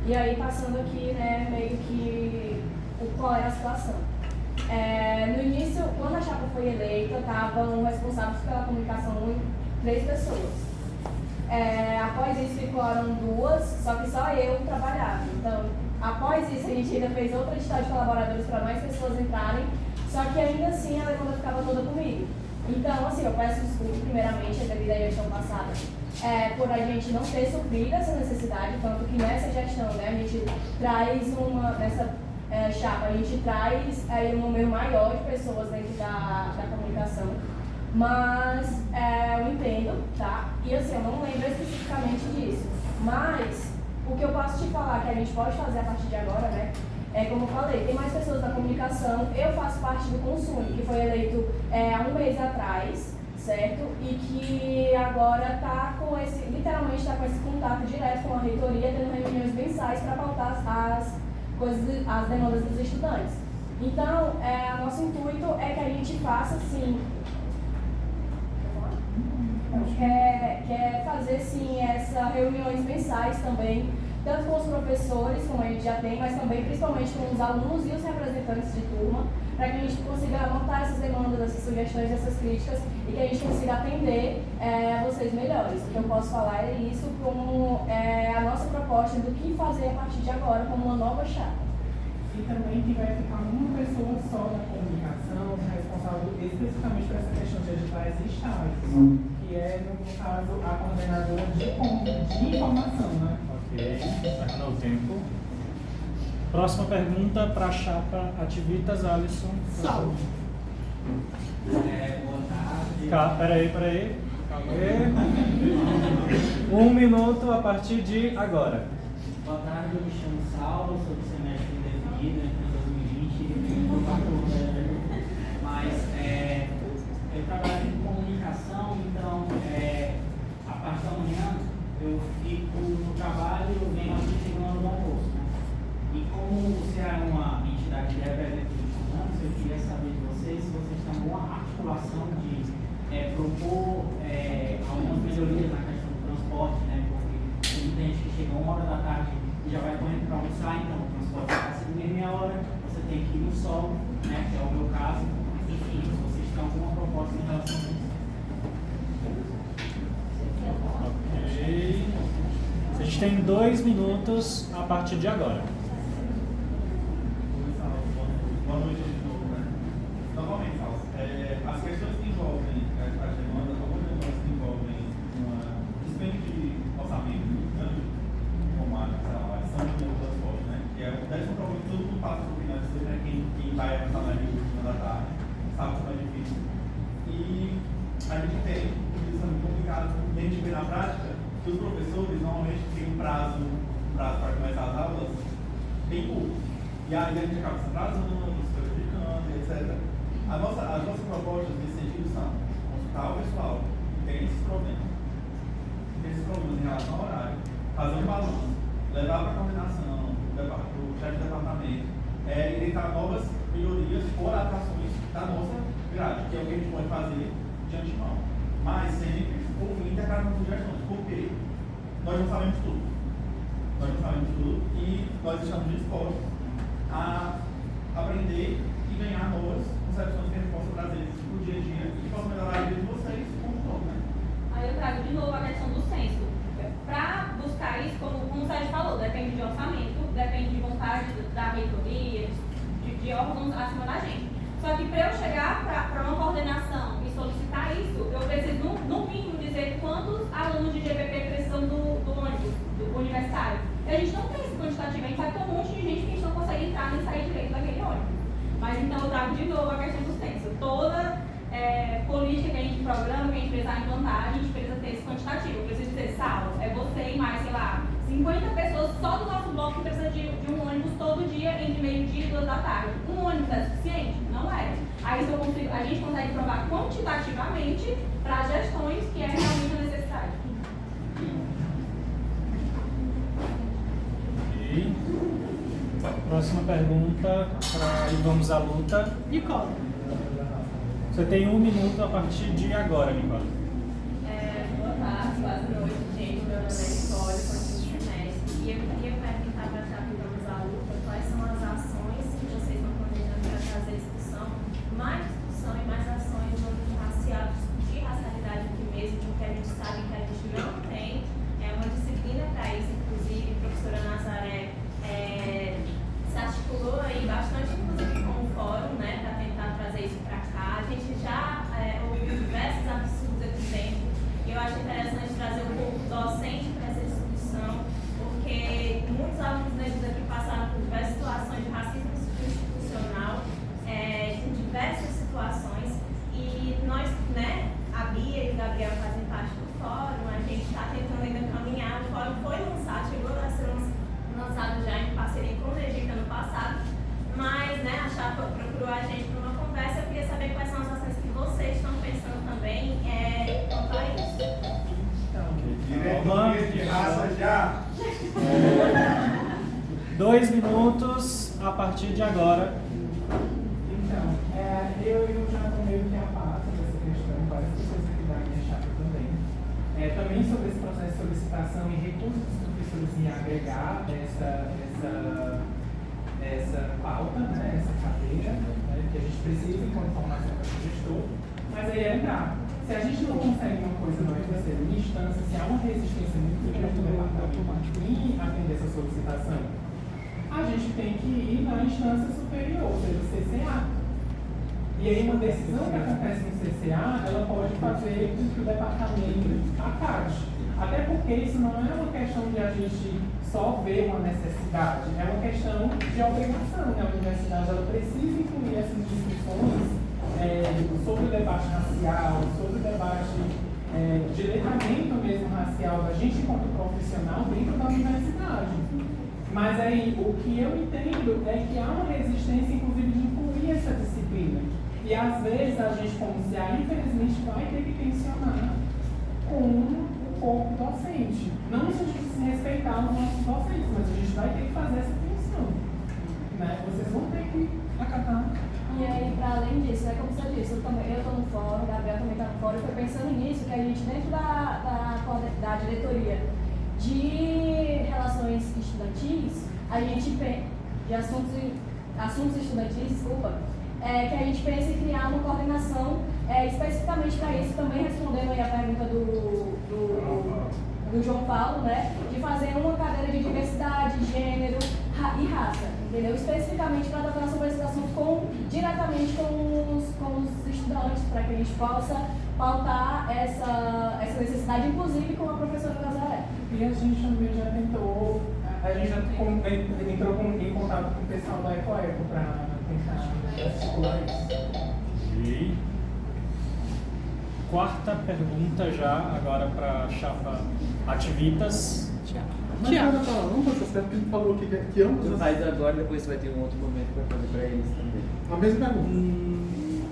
E aí passando aqui, meio que qual era a situação. No início, quando a chapa foi eleita, estavam responsáveis pela comunicação 3 pessoas. Após isso ficaram 2, só que só eu trabalhava. Então, após isso a gente ainda fez outra lista de colaboradores para mais pessoas entrarem, só que ainda assim a demanda ficava toda comigo. Então, assim, eu peço desculpa primeiramente devido à gestão passada, por a gente não ter suprido essa necessidade, tanto que nessa gestão, a gente traz nessa chapa, a gente traz um número maior de pessoas dentro da comunicação, mas eu entendo, tá? E assim, eu não lembro especificamente disso, mas o que eu posso te falar que a gente pode fazer a partir de agora, como eu falei, tem mais pessoas da comunicação, eu faço parte do Consumo, que foi eleito há um mês atrás, certo? E que agora está com esse, literalmente está com esse contato direto com a reitoria, tendo reuniões mensais para pautar as coisas, as demandas dos estudantes. Então, nosso intuito é que a gente faça, sim, quer fazer, sim, essas reuniões mensais também, tanto com os professores, como a gente já tem, mas também, principalmente, com os alunos e os representantes de turma, para que a gente consiga anotar essas demandas, essas sugestões, essas críticas e que a gente consiga atender vocês melhores. O que eu posso falar é isso como a nossa proposta do que fazer a partir de agora como uma nova chapa. E também que vai ficar uma pessoa só na comunicação responsável especificamente por essa questão de editais e estágios, que é, no caso, a coordenadora de informação, né? Ok, acabou o tempo. Próxima pergunta para a chapa Ativitas, Alisson. Salve. Boa tarde. Peraí. Calma aí. 1 minuto a partir de agora. Boa tarde, eu me chamo Saulo, sou do semestre indefinido, em 2020, mas eu trabalho em comunicação, então a partir da manhã eu fico no trabalho e venho aqui chegando no almoço. Né? E como você é uma entidade que representa os estudantes, eu queria saber de vocês se vocês têm alguma articulação de propor algumas melhorias na questão do transporte, né? Tem muita gente que chega 1 hora da tarde e já vai correndo para almoçar, então o transporte está sendo meia hora, você tem que ir no sol, né, que é o meu caso. Enfim, se vocês têm alguma proposta em relação a isso. Ok. A gente tem 2 minutos a partir de agora. Boa noite de novo, né? Novamente, Saulo, as questões que envolvem as demandas, algumas demandas que envolvem uma dispêndio de orçamento grande, como a são de transporte, né? Que é o 10º problema que todo mundo passa por finanças, né? Quem vai ao salário de última da tarde sabe como é difícil. E a gente tem, isso é muito complicado, a gente vê na prática que os professores normalmente têm um prazo para começar as aulas bem curto. E aí a gente acaba se atrasando, se prejudicando, etc. As nossas propostas nesse sentido são consultar o pessoal que tem esses problemas em relação ao horário, fazer um balanço, levar para a coordenação, para o chefe de departamento, identificar novas melhorias ou adaptações da nossa grade, que é o que a gente pode fazer de antemão. Mas sempre ouvindo a cada sugestões, porque nós não sabemos tudo. E nós estamos dispostos a aprender e ganhar novas concepções que a gente possa trazer para o dia a dia e que possa melhorar a vida de vocês como todo, né? Aí eu trago de novo a questão do censo. Para buscar isso, como o Sérgio falou, depende de orçamento, depende de vontade da reitoria, de órgãos acima da gente. Só que para eu chegar para uma coordenação e solicitar isso, eu preciso, no mínimo, dizer quantos alunos de GPP precisam do ônibus, do universitário. E a gente não tem esse quantitativo, a gente sabe que tem um monte de gente que a gente não consegue entrar nem sair direito daquele ônibus. Mas então eu trago de novo a questão do censo. Toda política que a gente programa, que a gente precisa implantar, a gente precisa ter esse quantitativo. Eu preciso dizer, Saulo, é você e mais, sei lá, 50 pessoas só do nosso bloco que precisa de um ônibus todo dia entre meio-dia e 2 da tarde. Um ônibus é suficiente? Não é. Aí a gente consegue provar quantitativamente para as gestões que é realmente a necessidade. Ok. Próxima pergunta para e vamos à luta. Nicole. Você tem 1 minuto a partir de agora, Nicole. Boa tarde, boa noite, gente. Meu nome é Nicole, continuo semestre. E eu queria perguntar para a chapa Vamos à Luta quais são as ações que vocês estão planejando para trazer discussão e mais ações no âmbito racial, discutir racialidade aqui mesmo, porque a gente sabe que a gente não tem uma disciplina para isso, inclusive, a professora Nazaré se articulou aí bastante, inclusive, com o fórum, né, para tentar trazer isso para cá. A gente já ouviu diversos absurdos 2 minutos a partir de agora. Então, eu já estou meio que a par dessa questão, várias pessoas aqui da minha chapa também. Também sobre esse processo de solicitação e recursos dos professores em agregar essa pauta, né, essa cadeira, né, que a gente precisa enquanto formação para o gestor, mas aí é entrar. Se a gente não consegue uma coisa na terceira instância, se há uma resistência muito grande do departamento em atender essa solicitação, a gente tem que ir na instância superior, ou seja, o CCA. E aí uma decisão que acontece no CCA, ela pode fazer com que o departamento acate. Até porque isso não é uma questão de a gente só ver uma necessidade, é uma questão de obrigação, né? A universidade ela precisa incluir essas discussões sobre o debate racial, sobre o debate de letramento mesmo racial da gente enquanto profissional dentro da universidade. Mas aí, o que eu entendo é que há uma resistência, inclusive, de incluir essa disciplina. E às vezes a gente, como CA, infelizmente, vai ter que tensionar com o corpo docente. Não no sentido de se respeitar os nossos docentes, mas a gente vai ter que fazer essa tensão. Né? Vocês vão ter que acatar. E aí, para além disso, como você disse, eu estou no fórum, o Gabriel também está no fórum, e foi pensando nisso, que a gente, dentro da diretoria de relações estudantis, a gente de assuntos estudantis, desculpa, que a gente pensa em criar uma coordenação especificamente para isso, também respondendo aí a pergunta do João Paulo, né, de fazer uma cadeira de diversidade, gênero e raça, entendeu? Especificamente para tratar sobre esse assunto diretamente com os estudantes, para que a gente possa pautar essa necessidade, inclusive com a professora Nazaré. E a gente também já tentou, a gente já entrou em contato com o pessoal da Ecoeco para tentar articular isso. E quarta pergunta já, agora para a chapa Ativitas. Mas nada para não, porque ele falou que ambos... Tu faz agora, depois você vai ter um outro momento para fazer para eles também. A mesma pergunta.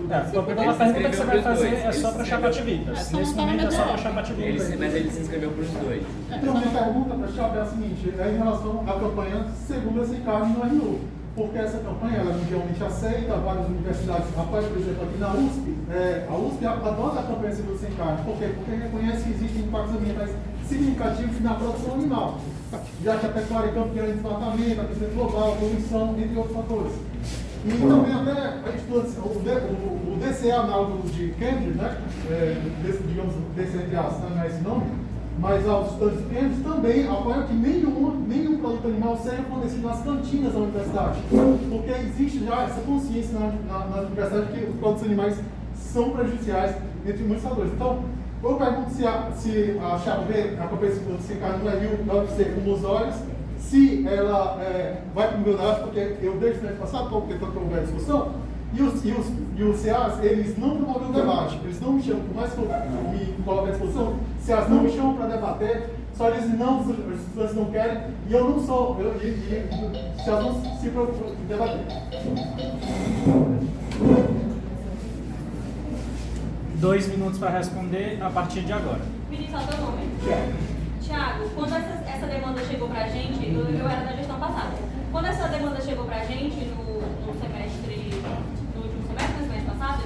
A pergunta que você vai fazer é só para a chapa Ativitas. Nesse momento é só para a chapa Ativitas. Mas ele se inscreveu para os dois. Então, minha pergunta para a chapa é a seguinte, é em relação à campanha Segunda Sem Carne no RNU. Porque essa campanha, ela mundialmente aceita, várias universidades apoiam, por exemplo, aqui na USP, a USP adota a campanha Segunda Sem Carne. Por quê? Porque reconhece que existem impactos ambientais significativos na produção animal, já que a pecuária é campeã de desmatamento, aquecimento global, poluição, entre outros fatores. E também até o DCA análogo de Cambridge, né, digamos, DCA entre aspas, não é esse nome, mas aos estudantes de Cambridge também apoiam que nenhum produto animal seja fornecido nas cantinas da universidade, porque existe já essa consciência na universidade que os produtos animais são prejudiciais, entre muitos fatores. Então, eu pergunto se a chapa vê a campanha sem carne no Rio deve ser com os olhos, se ela vai para o meu lado, porque eu desde o ano passado estou tentando promover a discussão, e os CAs, eles não promovem o debate, eles não me chamam, por mais que eu me coloque à disposição, os CAs não me chamam para debater, só eles não, os estudantes não querem, e eu não sou, os CAs não se preocupam em debater. 2 minutos para responder a partir de agora. Me diz só teu nome. Tiago, quando essa demanda chegou pra gente, eu era da gestão passada. Quando essa demanda chegou pra gente no último semestre, no mês passado,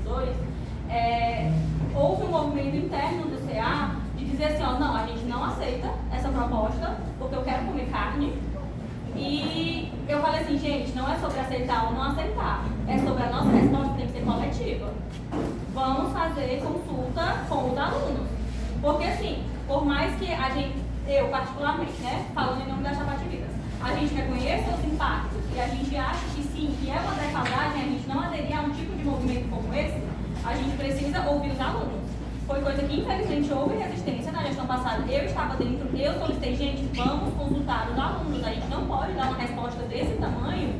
2022.2, houve um movimento interno do CA de dizer assim, ó, não, a gente não aceita essa proposta, porque eu quero comer carne. E eu falei assim, gente, não é sobre aceitar ou não aceitar, é sobre a nossa resposta que tem que ser coletiva. Vamos fazer consulta com os alunos. Porque assim, por mais que a gente, eu particularmente, né, falando em nome da chapa Ativitas, a gente reconheça os impactos e a gente acha que sim, que é uma defasagem, a gente não aderir a um tipo de movimento como esse, a gente precisa ouvir os alunos. Foi coisa que infelizmente houve resistência na gestão passada. Eu estava dentro, eu solicitei, gente, vamos consultar os alunos. A gente não pode dar uma resposta desse tamanho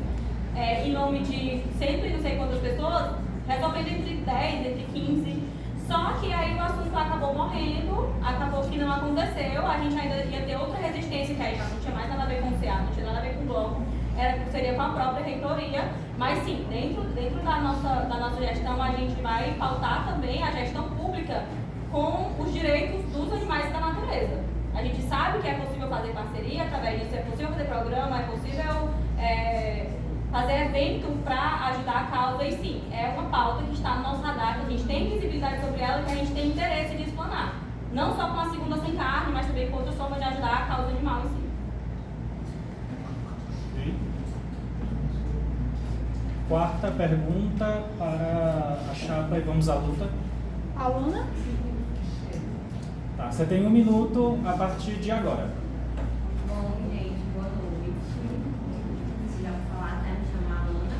em nome de sempre não sei quantas pessoas, resolvendo entre 10, entre 15. Só que aí o assunto acabou morrendo, acabou que não aconteceu, a gente ainda ia ter outra resistência, que aí já não tinha mais nada a ver com o CA, não tinha nada a ver com o bloco, seria com a própria reitoria, mas sim, dentro da nossa gestão a gente vai pautar também a gestão pública com os direitos dos animais da natureza. A gente sabe que é possível fazer parceria através disso, é possível fazer programa, é possível fazer evento para ajudar a causa, e sim, é uma pauta que está no nosso radar, que a gente tem visibilidade sobre ela e que a gente tem interesse de explanar. Não só com a segunda sem carne, mas também com outras formas de ajudar a causa animal em si. Quarta pergunta para a chapa e vamos à luta. Aluna? Tá, você tem 1 minuto a partir de agora. Bom, gente, boa noite. Se já vou falar, né? Me chamo Alana.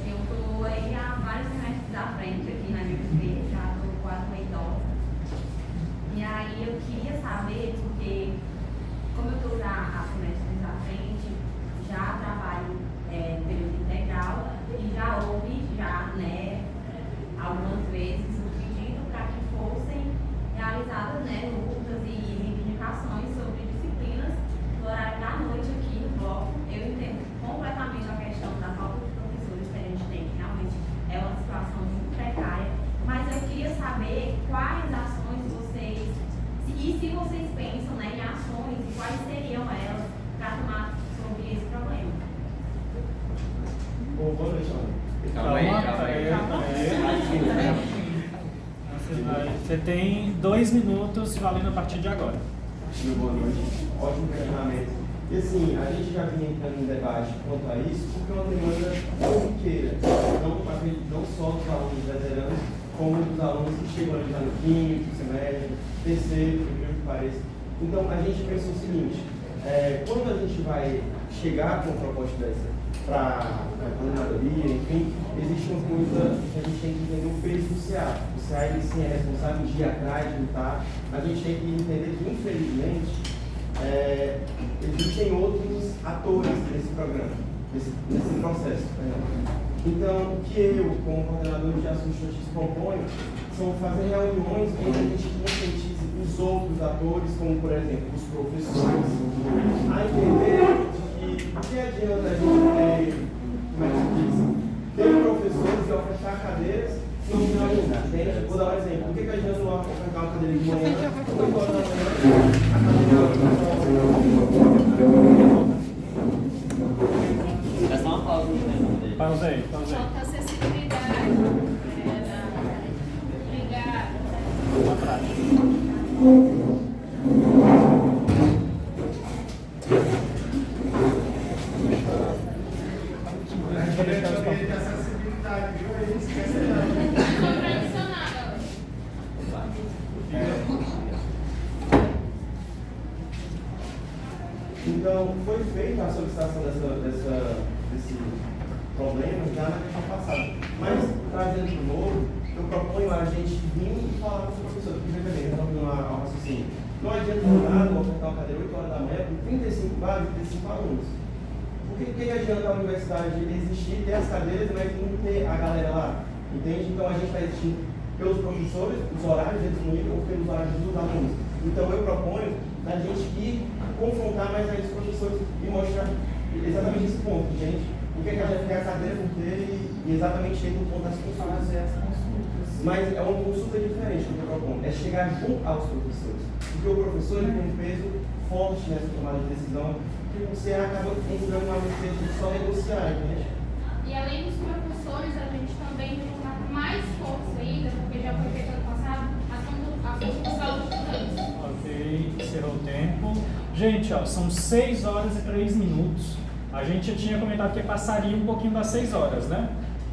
Eu estou aí há vários semestres à frente aqui na UFB, já estou quase uma idosa. E aí eu queria saber, porque como eu estou já há semestres à frente, já trabalho período integral e já houve, né, algumas vezes um pedido para que fossem realizadas, né, lutas e reivindicações sobre disciplinas no horário da noite aqui no bloco. Eu entendo completamente a questão da falta de professores que a gente tem, que realmente é uma situação muito precária, mas eu queria saber quais ações vocês, e se vocês pensam, né, em ações, e quais seriam elas para tomar sobre esse problema. Boa noite, Calma aí. Você tem 2 minutos valendo a partir de agora. Boa noite. Ótimo questionamento. E assim, a gente já vinha entrando em debate quanto a isso, porque é uma demanda corriqueira, não só dos alunos veteranos, como dos alunos que chegam ali já no quinto semestre, terceiro, primeiro que pareça. Então, a gente pensou o seguinte, quando a gente vai chegar com uma proposta dessa para a coordenadoria, enfim, existe uma coisa que a gente tem que entender o peso do CA. O CA, ele sim é responsável de ir atrás, de lutar, mas a gente tem que entender que, infelizmente, existem outros atores nesse programa, nesse processo. Então, o que eu, como coordenador de assuntos estudantis, proponho são fazer reuniões onde a gente conscientize os outros atores, como, por exemplo, os professores, a entender que o que adianta a gente ter professores e ofertar cadeiras se não tem aluno, entende? Vou dar um exemplo. Por que adianta eu ofertar uma cadeira de manhã, 8 horas da manhã, a cadeira É só uma pausa no tempo dele. Pausa aí. Falta acessibilidade. Obrigada. Diretoria de acessibilidade, viu? Aí esquece não. Sou tradicional. Então, foi feita a solicitação desse problema já na questão passada. Mas, trazendo de novo, eu proponho a gente vir e falar com os professores, porque veja bem, resolvendo ao raciocínio. Não adianta nada ofertar uma cadeira 8 horas da manhã com 35 vagas e 35 alunos. Por que adianta a universidade existir, ter as cadeiras, mas não ter a galera lá? Entende? Então, a gente está existindo pelos professores, os horários deles no nível, ou pelos horários dos alunos. Então, eu proponho a gente ir confrontar mais ainda os professores e mostrar exatamente esse ponto, gente. O que a gente quer a cadeira por ter e exatamente ter um ponto das consultas. Mas é uma consulta diferente do que eu proponho, é chegar junto aos professores. Porque o professor ele tem um peso forte nessa tomada de decisão, que você acaba entrando uma mesa de só negociar, entende? E além dos professores, a gente também tem que dar mais força ainda, porque já foi feito ano passado, a saúde dos estudantes. Ok, encerrou o tempo. Gente, ó, são 6 horas e 3 minutos. A gente tinha comentado que passaria um pouquinho das 6 horas, né?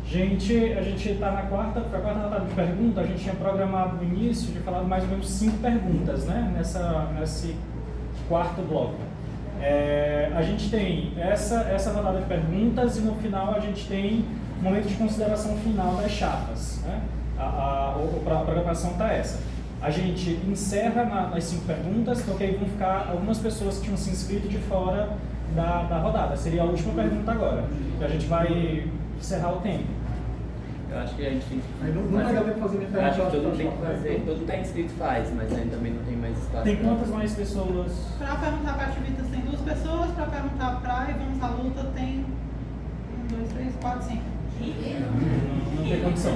A gente está na quarta rodada de perguntas. A gente tinha programado no início de falar mais ou menos 5 perguntas, né? Nesse quarto bloco. A gente tem essa rodada de perguntas e no final a gente tem um momento de consideração final das chapas, né? A programação está essa. A gente encerra nas 5 perguntas, porque aí vão ficar algumas pessoas que tinham se inscrito de fora da rodada. Seria a última pergunta agora. E a gente vai encerrar o tempo. Eu acho que a gente tem que Não vai dar tempo de fazer eu acho que todo mundo tem que fazer. Todo mundo está inscrito faz, mas aí também não tem mais espaço. Tem quantas mais pessoas? Para perguntar para ativistas tem 2 pessoas, para perguntar para e vamos à luta tem 1, 2, 3, 4, 5. Não tem condição.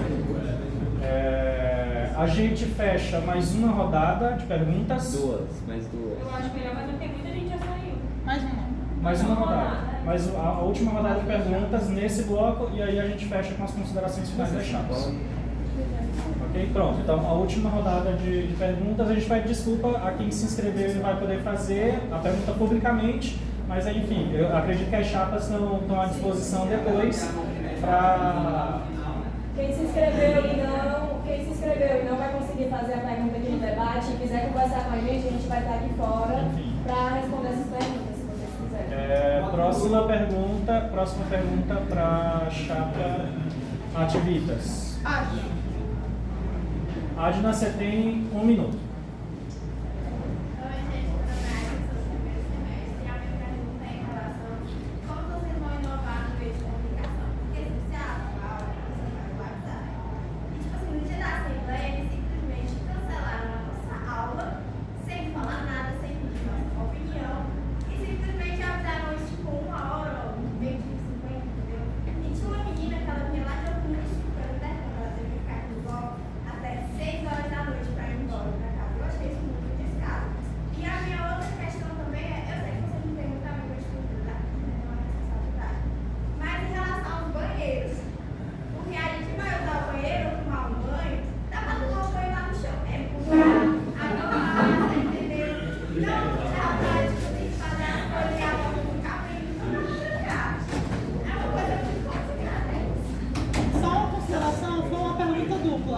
A gente fecha mais uma rodada de perguntas. Mais duas. Eu acho melhor, mas porque muita gente já saiu. Mais uma rodada. Mais a última rodada de perguntas nesse bloco e aí a gente fecha com as considerações finais das chapas. Ok? Pronto. Então, a última rodada de perguntas, a gente pede desculpa a quem se inscreveu e vai poder fazer a pergunta publicamente, mas aí, enfim, eu acredito que as chapas estão à disposição depois para... Quem se inscreveu e não vai conseguir fazer a pergunta aqui no debate e quiser conversar com a gente vai estar aqui fora para responder essas perguntas, se vocês quiserem. Próxima pergunta para a chapa Ativitas. Adna, você tem 1 minuto.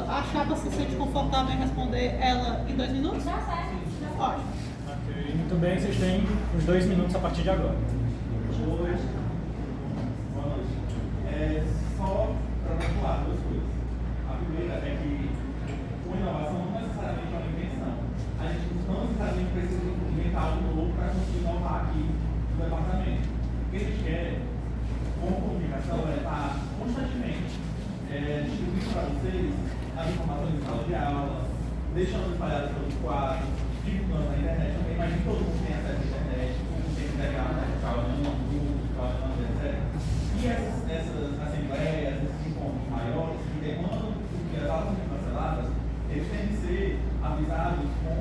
A chapa se sente confortável em responder ela em 2 minutos? Ótimo. Ok, muito bem, vocês têm os 2 minutos a partir de agora. Boa noite. Só para pontuar 2 coisas. A primeira é que uma inovação não necessariamente é uma invenção. A gente não necessariamente precisa inventar algo novo para conseguir inovar aqui no departamento. O que a gente quer, como comunicação, é estar constantemente distribuindo para vocês as informações em sala de aula, deixando espalhadas pelos quadros, divulgando na internet também, mas nem todo mundo tem acesso à internet, todo mundo tem que pegar na grupos, etc. E essas assembleias, esses encontros maiores, que demandam que as aulas sejam canceladas, eles têm que ser avisados com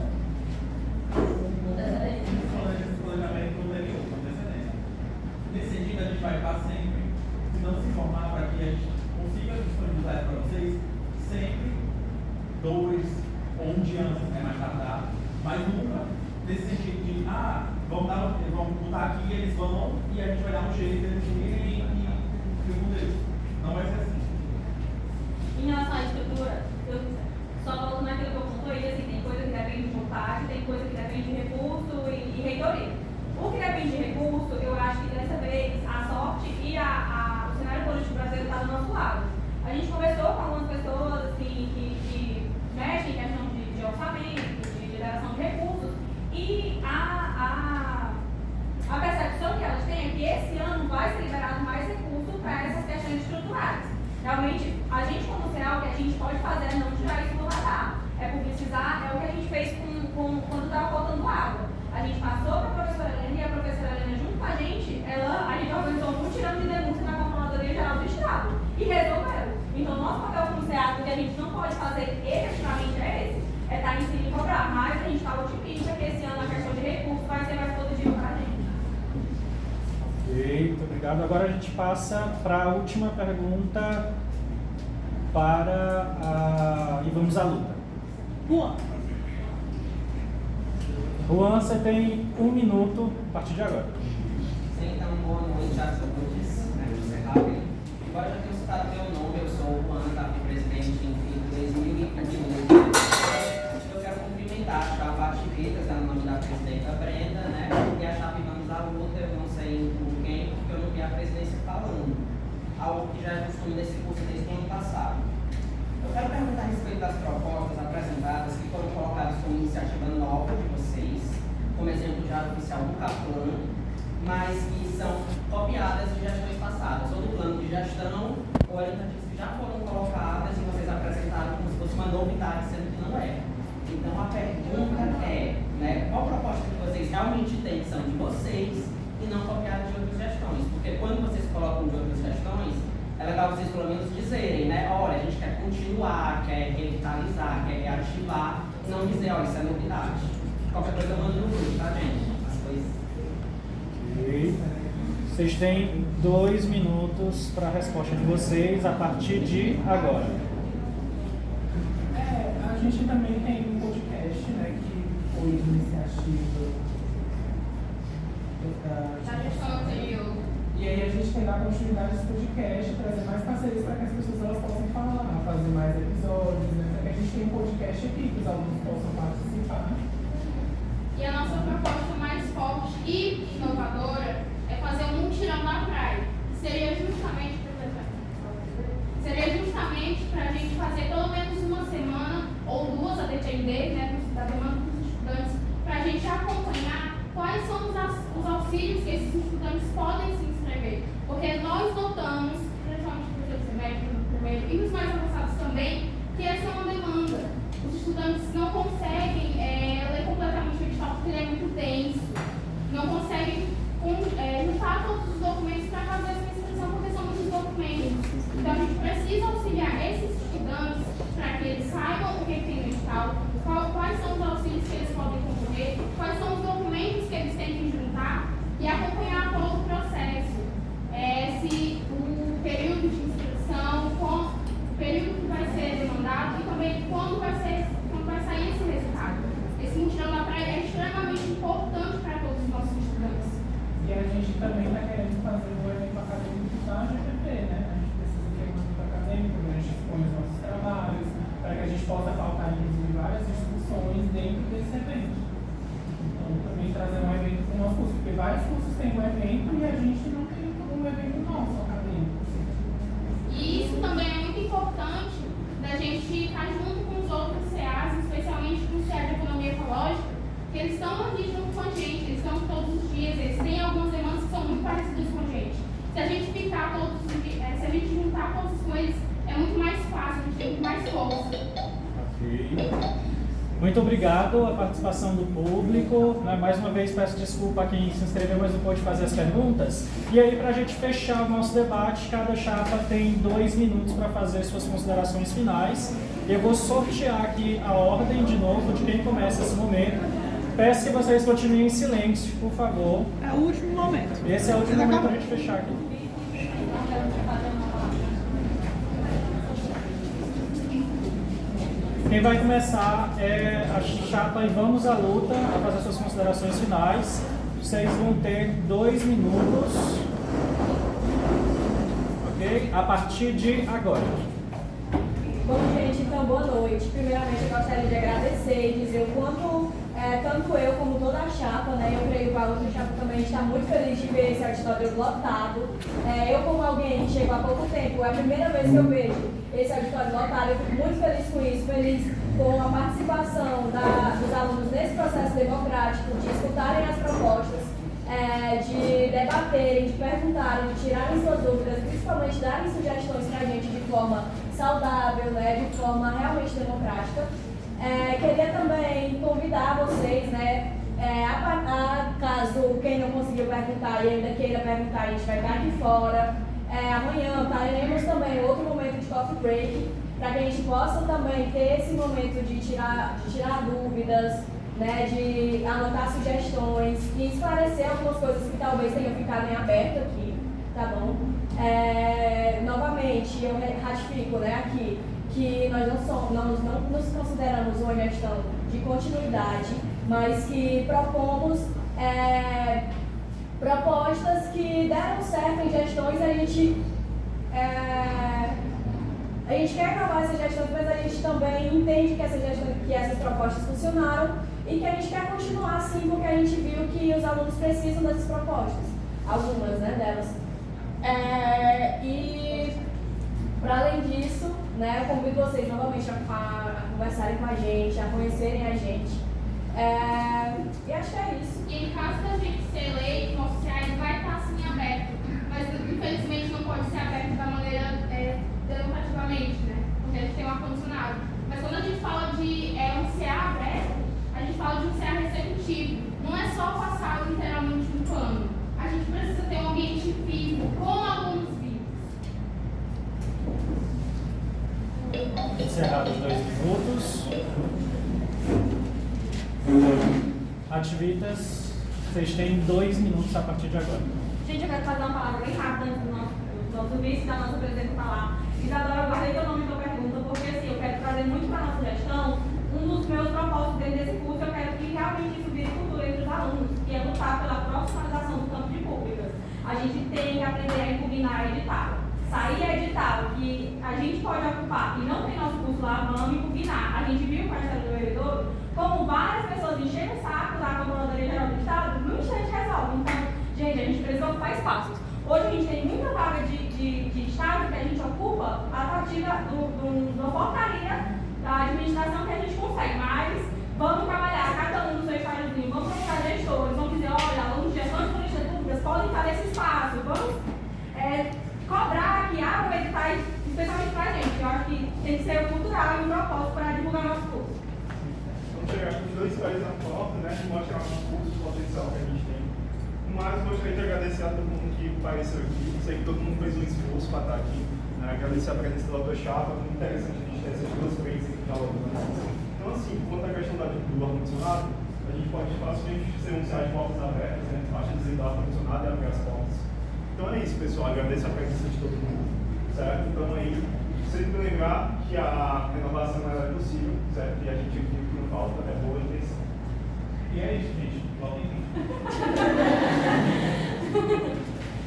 planejamento anterior, com antecedência. Nesse sentido, a gente vai estar sempre tentando se informar para que a gente consiga disponibilizar para vocês sempre 2 ou 1 dia antes, mais tardar, mas nunca nesse sentido de vamos botar aqui, eles vão e a gente vai dar um jeito de eles irem e responder. Não vai ser assim. Em relação à estrutura, eu só volto naquilo que eu concluí, assim, tem coisa que depende de vontade, tem coisa que depende de recurso e reitoria. O que depende de recurso, eu acho que dessa vez a sorte e o cenário político brasileiro está do nosso lado. A gente conversou com algumas pessoas assim, que mexem em questão de orçamento, de liberação de recursos, e a percepção que elas têm é que esse ano vai ser liberado mais recursos para essas questões estruturais. Realmente, a gente como CEAL, o que a gente pode fazer é não tirar isso do radar, é publicizar, é o que a gente fez quando estava faltando água. A gente passou para a professora Helena e a professora Helena junto com a gente organizou um tirão de denúncia na Controladoria Geral do Estado e resolveu. Então, nosso papel como CEAL, que a gente não pode fazer efetivamente é esse, é estar em cima e cobrar, mas a gente está otimista que esse ano a questão de recursos vai ser mais positiva para a gente. Ok, muito obrigado. Agora a gente passa para a última pergunta e vamos à luta. Juan, você tem 1 minuto a partir de agora. Sim, então, boa noite a todos. Você rápido. Agora já tenho citado meu nome, eu sou o Juan, presidente em 2021. Eu quero cumprimentar a chapa Ativitas, no nome da presidenta Brenda, né? E a chapa Vamos à Luta, eu não sei por quem, porque eu não vi a presidência falando. Algo que já é costume desse curso desde o ano passado. Eu quero perguntar a respeito das propostas apresentadas que foram colocadas como iniciativa nova de vocês, como exemplo já oficial do Caplan, mas que são copiadas de gestões passadas, ou do plano de gestão, ou orientativas que já foram colocadas e vocês apresentaram como se fosse uma novidade, sendo que não é. Então a pergunta é, né, qual proposta que vocês realmente têm que são de vocês e não copiadas de outras gestões? Porque quando vocês colocam de outras gestões, é legal vocês pelo menos dizerem, né? Olha, a gente quer continuar, quer revitalizar, quer reativar, não dizer, olha, isso é novidade. Qualquer coisa manda no grupo, tá, gente? As coisas. Ok. Vocês têm 2 minutos para a resposta de vocês a partir de agora. A gente também tem um podcast, né, que foi de iniciativa da gestão anterior. E aí a gente tem na continuidade desse podcast, trazer mais parcerias para que as pessoas elas possam falar, fazer mais episódios, né, para que a gente tenha um podcast aqui, que os alunos possam participar. E a nossa proposta mais forte e inovadora é fazer um mutirão na praia. Seria justamente para a gente fazer pelo menos uma semana ou 2, a depender, né, da demanda dos estudantes, para a gente acompanhar quais são os auxílios que esses estudantes podem se inscrever. Porque nós notamos, principalmente no terceiro semestre, no primeiro e nos mais avançados também, que essa é uma demanda. Os estudantes não conseguem ler completamente o edital porque ele é muito denso. Não conseguem juntar todos os documentos para fazer essa inscrição porque são muitos documentos. Então a gente precisa auxiliar esses estudantes para que eles saibam o que tem no edital, quais são os auxílios que eles podem concorrer, quais são os documentos que eles têm que juntar e acompanhar todo o processo. Se o período de inscrição, o período que vai ser demandado e também quando vai sair esse resultado. Esse mutirão da praia é extremamente importante para todos os nossos estudantes. E a gente também está querendo fazer um evento acadêmico da GPP, né? A gente precisa ter um evento acadêmico, a gente expõe os nossos trabalhos, para que a gente possa pautar, inclusive, várias discussões dentro desse evento. Então, também trazer um evento para o nosso curso, porque vários cursos têm um evento e a gente não tem um evento nosso acadêmico. E isso também é muito importante da gente estar junto com os outros CAs, especialmente com o CA de Economia Ecológica, que eles estão aqui junto com a gente, eles estão todos os dias, eles têm algumas demandas que são muito parecidas com a gente. Se a gente ficar todos os dias, se a gente juntar todos com eles, é muito mais fácil, a gente tem muito mais força. Ok. Muito obrigado a participação do público. Mais uma vez peço desculpa a quem se inscreveu, mas não pôde fazer as perguntas. E aí, para a gente fechar o nosso debate, cada chapa tem 2 minutos para fazer suas considerações finais. Eu vou sortear aqui a ordem de novo de quem começa esse momento. Peço que vocês continuem em silêncio, por favor. É o último momento. Esse é o último momento para a gente fechar aqui. Quem vai começar é a chapa e vamos à luta, a fazer suas considerações finais. Vocês vão ter 2 minutos, ok? A partir de agora. Bom, gente, então boa noite. Primeiramente, eu gostaria de agradecer e dizer o quanto, tanto eu como toda a chapa, né, eu creio que a outra chapa também está muito feliz de ver esse auditório lotado. Eu, como alguém que chegou há pouco tempo, é a primeira vez que eu vejo esse auditório lotado, eu fico muito feliz com isso, feliz com a participação dos alunos nesse processo democrático, de escutarem as propostas, de debaterem, de perguntarem, de tirarem suas dúvidas, principalmente darem sugestões para a gente de forma saudável, né, de forma realmente democrática. Queria também convidar vocês, né, caso quem não conseguiu perguntar e ainda queira perguntar, a gente vai estar aqui fora. Amanhã teremos também outro momento de coffee break, para que a gente possa também ter esse momento de tirar dúvidas, né, de anotar sugestões e esclarecer algumas coisas que talvez tenham ficado em aberto aqui, tá bom? Novamente, eu ratifico, né, aqui, que nós não nos consideramos uma gestão de continuidade, mas que propomos propostas que deram certo em gestões. A gente quer acabar essas gestões, mas a gente também entende que essas propostas funcionaram e que a gente quer continuar assim, porque a gente viu que os alunos precisam dessas propostas, algumas, né, delas. E, para além disso, né, eu convido vocês novamente a conversarem com a gente, a conhecerem a gente. E acho que é isso. E em caso da gente ser eleito, nosso CA vai estar assim aberto, mas infelizmente não pode ser aberto da maneira democraticamente, né? Porque a gente tem um ar-condicionado. Mas quando a gente fala de um CA aberto, a gente fala de um CA receptivo. Não é só passar literalmente um pano. A gente precisa ter um ambiente vivo, com alunos vivos. Encerrado os 2 minutos. Ativitas, vocês têm 2 minutos a partir de agora. Gente, eu quero fazer uma palavra bem rápida antes do nosso vice, da nossa presidente falar. Isadora, eu guardei teu nome e tua pergunta, porque assim, eu quero trazer muito para a nossa gestão. Um dos meus propósitos dentro desse curso, eu quero que realmente isso vire cultura entre os alunos, que é lutar pela profissionalização do campo de públicas. A gente tem que aprender a impugnar edital. Sair edital que a gente pode ocupar e não tem nosso curso lá, vamos impugnar. A gente viu com a história do vereador como várias pessoas encheram o saco da Controladoria Geral do Estado, no instante resolve. Então, gente, a gente precisa ocupar espaços. Hoje a gente tem muita vaga de estágio que a gente ocupa a partir da portaria da administração que a gente consegue, mas vamos trabalhar, cada um do seu estágiozinho, vamos procurar gestores, vamos dizer, olha, alunos de gestão de políticas públicas podem estar nesse espaço, vamos cobrar que abram editais, especialmente para a gente. Eu acho que tem que ser cultural e um propósito para divulgar nosso curso. Vamos chegar com os 2 pés na porta, né, e mostrar o nosso curso, o potencial que a gente tem. Mas gostaria de agradecer a todo mundo que apareceu aqui. Sei que todo mundo fez um esforço para estar aqui. Agradecer a presença do Dr. Chapa, muito interessante a gente ter essas 2 frentes aqui na aula. Então, assim, quanto à questão do ar-condicionado, a gente pode facilmente ser um site de portas abertas, né? Basta dizer do ar-condicionado e abrir as portas. Então é isso, pessoal. Agradeço a presença de todo mundo, certo? Então aí, sempre lembrar que a renovação ela é possível, certo? E a gente aqui que não falta é boa intenção. E é isso, gente. Voltem aqui.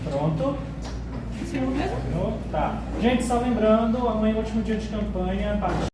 Pronto? Tá. Gente, só lembrando, amanhã é o último dia de campanha.